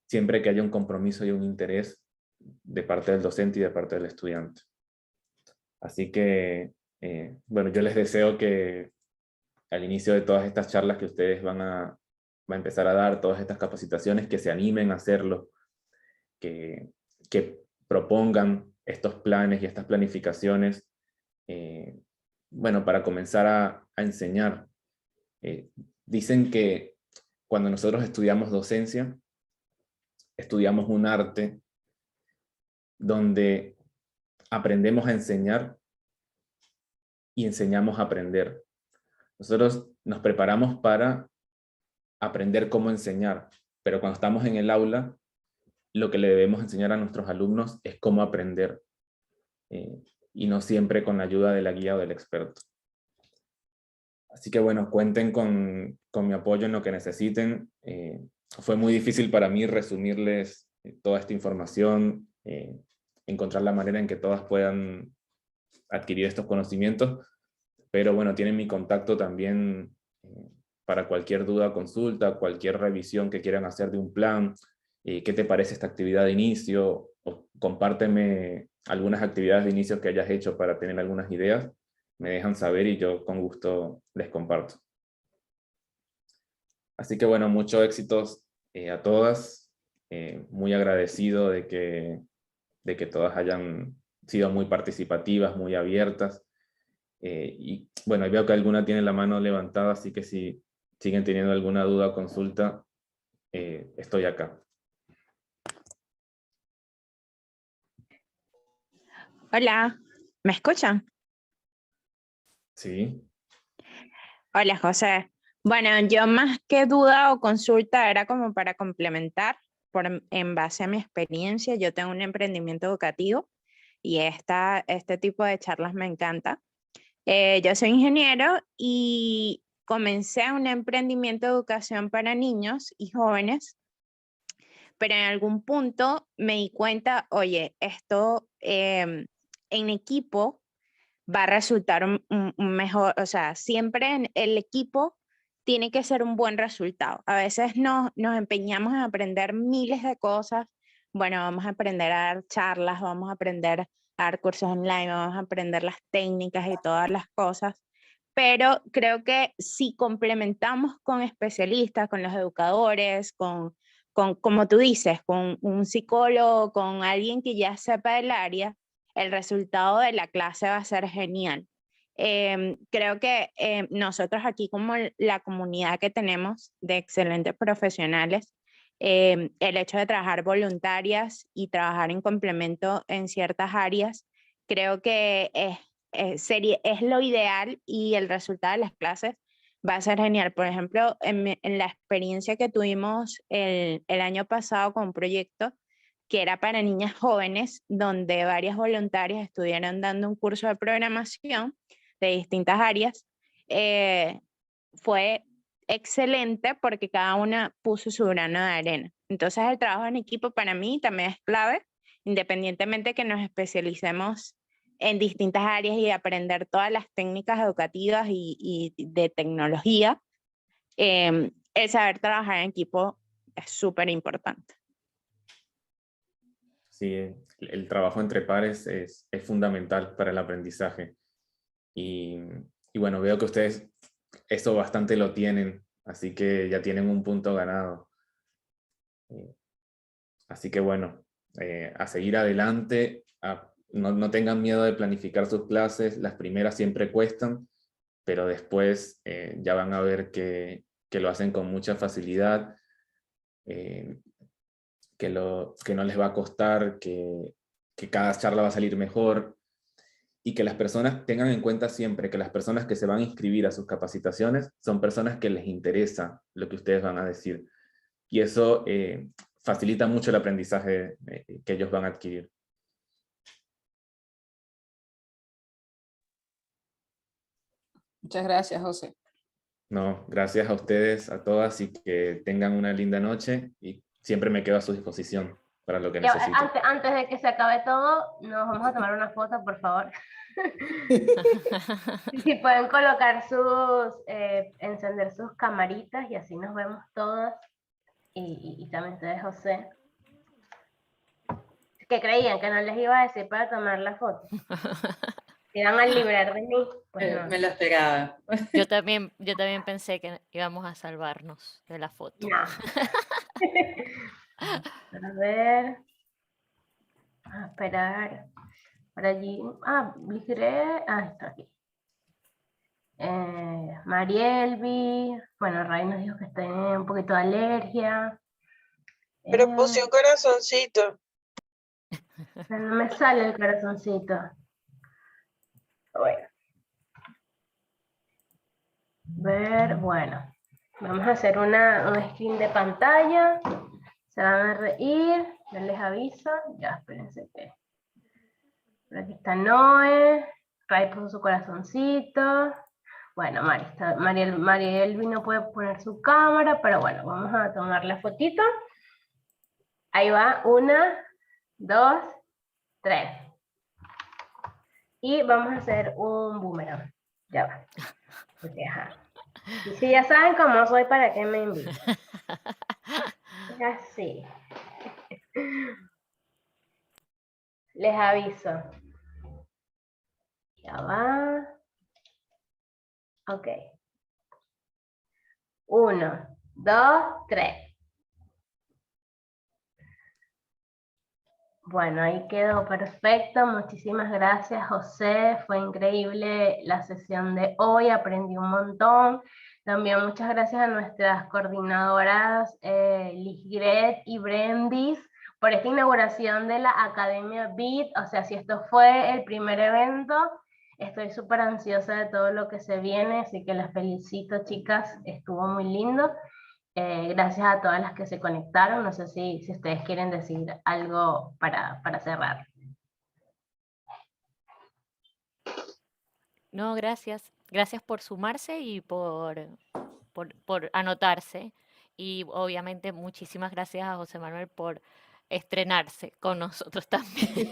siempre que haya un compromiso y un interés de parte del docente y de parte del estudiante. Así que, bueno, yo les deseo que al inicio de todas estas charlas que ustedes van a empezar a dar, todas estas capacitaciones, que se animen a hacerlo, que propongan estos planes y estas planificaciones, bueno, para comenzar a enseñar. Dicen que cuando nosotros estudiamos docencia, estudiamos un arte donde aprendemos a enseñar y enseñamos a aprender. Nosotros nos preparamos para aprender cómo enseñar, pero cuando estamos en el aula, lo que le debemos enseñar a nuestros alumnos es cómo aprender, y no siempre con la ayuda de la guía o del experto. Así que bueno, cuenten con mi apoyo en lo que necesiten. Fue muy difícil para mí resumirles toda esta información, encontrar la manera en que todas puedan adquirir estos conocimientos, pero bueno, tienen mi contacto también para cualquier duda, consulta, cualquier revisión que quieran hacer de un plan. ¿Qué te parece esta actividad de inicio? O compárteme algunas actividades de inicio que hayas hecho para tener algunas ideas. Me dejan saber y yo con gusto les comparto. Así que bueno, muchos éxitos a todas. Muy agradecido de que todas hayan sido muy participativas, muy abiertas. Y bueno, veo que alguna tiene la mano levantada, así que si siguen teniendo alguna duda o consulta, estoy acá. Hola, ¿me escuchan? Sí. Hola, José. Bueno, yo más que duda o consulta era como para complementar, en base a mi experiencia. Yo tengo un emprendimiento educativo y este tipo de charlas me encanta. Yo soy ingeniero y comencé un emprendimiento de educación para niños y jóvenes, pero en algún punto me di cuenta, oye, esto en equipo va a resultar un mejor, o sea, siempre en el equipo tiene que ser un buen resultado. A veces nos empeñamos en aprender miles de cosas. Bueno, vamos a aprender a dar charlas, vamos a aprender a dar cursos online, vamos a aprender las técnicas y todas las cosas, pero creo que si complementamos con especialistas, con los educadores, como tú dices, con un psicólogo, con alguien que ya sepa del área, el resultado de la clase va a ser genial. Creo que nosotros aquí, como la comunidad que tenemos de excelentes profesionales, el hecho de trabajar voluntarias y trabajar en complemento en ciertas áreas, creo que es lo ideal y el resultado de las clases va a ser genial. Por ejemplo, en la experiencia que tuvimos el año pasado con un proyecto que era para niñas jóvenes, donde varias voluntarias estuvieron dando un curso de programación de distintas áreas, fue excelente porque cada una puso su grano de arena. Entonces el trabajo en equipo para mí también es clave, independientemente que nos especialicemos en distintas áreas y aprender todas las técnicas educativas y de tecnología. El saber trabajar en equipo es súper importante. Sí, el trabajo entre pares es fundamental para el aprendizaje. Y bueno, veo que ustedes eso bastante lo tienen, así que ya tienen un punto ganado. Así que bueno, a seguir adelante, no tengan miedo de planificar sus clases. Las primeras siempre cuestan, pero después ya van a ver que lo hacen con mucha facilidad, que no les va a costar, que cada charla va a salir mejor, y que las personas tengan en cuenta siempre que las personas que se van a inscribir a sus capacitaciones son personas que les interesa lo que ustedes van a decir. Y eso facilita mucho el aprendizaje que ellos van a adquirir. Muchas gracias, José. No, gracias a ustedes, a todas, y que tengan una linda noche, y siempre me quedo a su disposición. para lo que Ya, necesite. antes de que se acabe todo, nos vamos a tomar una foto, por favor. Si pueden colocar encender sus camaritas y así nos vemos todos. Y también ustedes, José. Que creían que no les iba a decir para tomar la foto. Se iban a librar de mí. Pues no. Me lo esperaba. Yo también pensé que íbamos a salvarnos de la foto. No. A ver. A esperar. Por allí. Ligre. Está aquí. Marielvi. Bueno, Ray nos dijo que tiene un poquito de alergia. Pero puse un corazoncito. No me sale el corazoncito. Bueno. Bueno. Vamos a hacer un screen de pantalla. Se van a reír. Ya les aviso. Ya, espérense que. Por aquí está Noé. Ray puso su corazoncito. Bueno, Marielvi no puede poner su cámara, pero bueno, vamos a tomar la fotito. Ahí va, 1, 2, 3. Y vamos a hacer un boomerang. Ya va. Porque, ajá. Y si ya saben cómo soy, ¿para qué me invitan? Así. Les aviso. Ya va. Ok. 1, 2, 3. Bueno, ahí quedó perfecto. Muchísimas gracias, José. Fue increíble la sesión de hoy. Aprendí un montón. También muchas gracias a nuestras coordinadoras Lisgret y Brendis por esta inauguración de la Academia BIT. O sea, si esto fue el primer evento, estoy súper ansiosa de todo lo que se viene, así que las felicito, chicas. Estuvo muy lindo. Gracias a todas las que se conectaron. No sé si ustedes quieren decir algo para cerrar. No, gracias. Gracias por sumarse y por anotarse. Y obviamente muchísimas gracias a José Manuel por estrenarse con nosotros también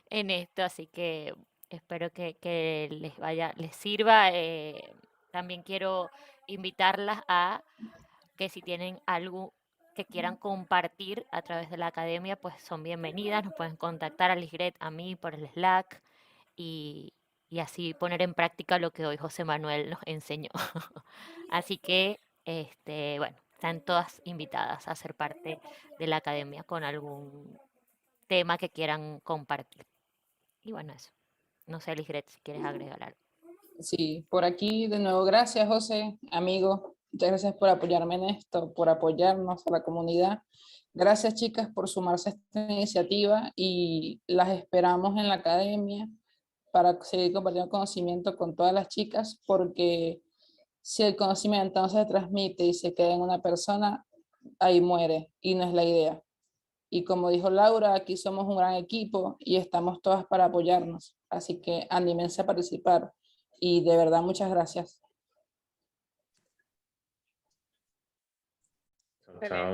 en esto. Así que espero que les sirva. También quiero invitarlas a que si tienen algo que quieran compartir a través de la academia, pues son bienvenidas. Nos pueden contactar a Lisgret, a mí por el Slack y así poner en práctica lo que hoy José Manuel nos enseñó. Así que, bueno, están todas invitadas a ser parte de la academia con algún tema que quieran compartir. Y bueno, eso. No sé, Lisgret, si quieres agregar algo. Sí, por aquí de nuevo, gracias José, amigo. Muchas gracias por apoyarme en esto, por apoyarnos a la comunidad. Gracias chicas por sumarse a esta iniciativa y las esperamos en la academia para seguir compartiendo conocimiento con todas las chicas, porque si el conocimiento no se transmite y se queda en una persona, ahí muere y no es la idea. Y como dijo Laura, aquí somos un gran equipo y estamos todas para apoyarnos. Así que anímense a participar. Y de verdad, muchas gracias. Chao.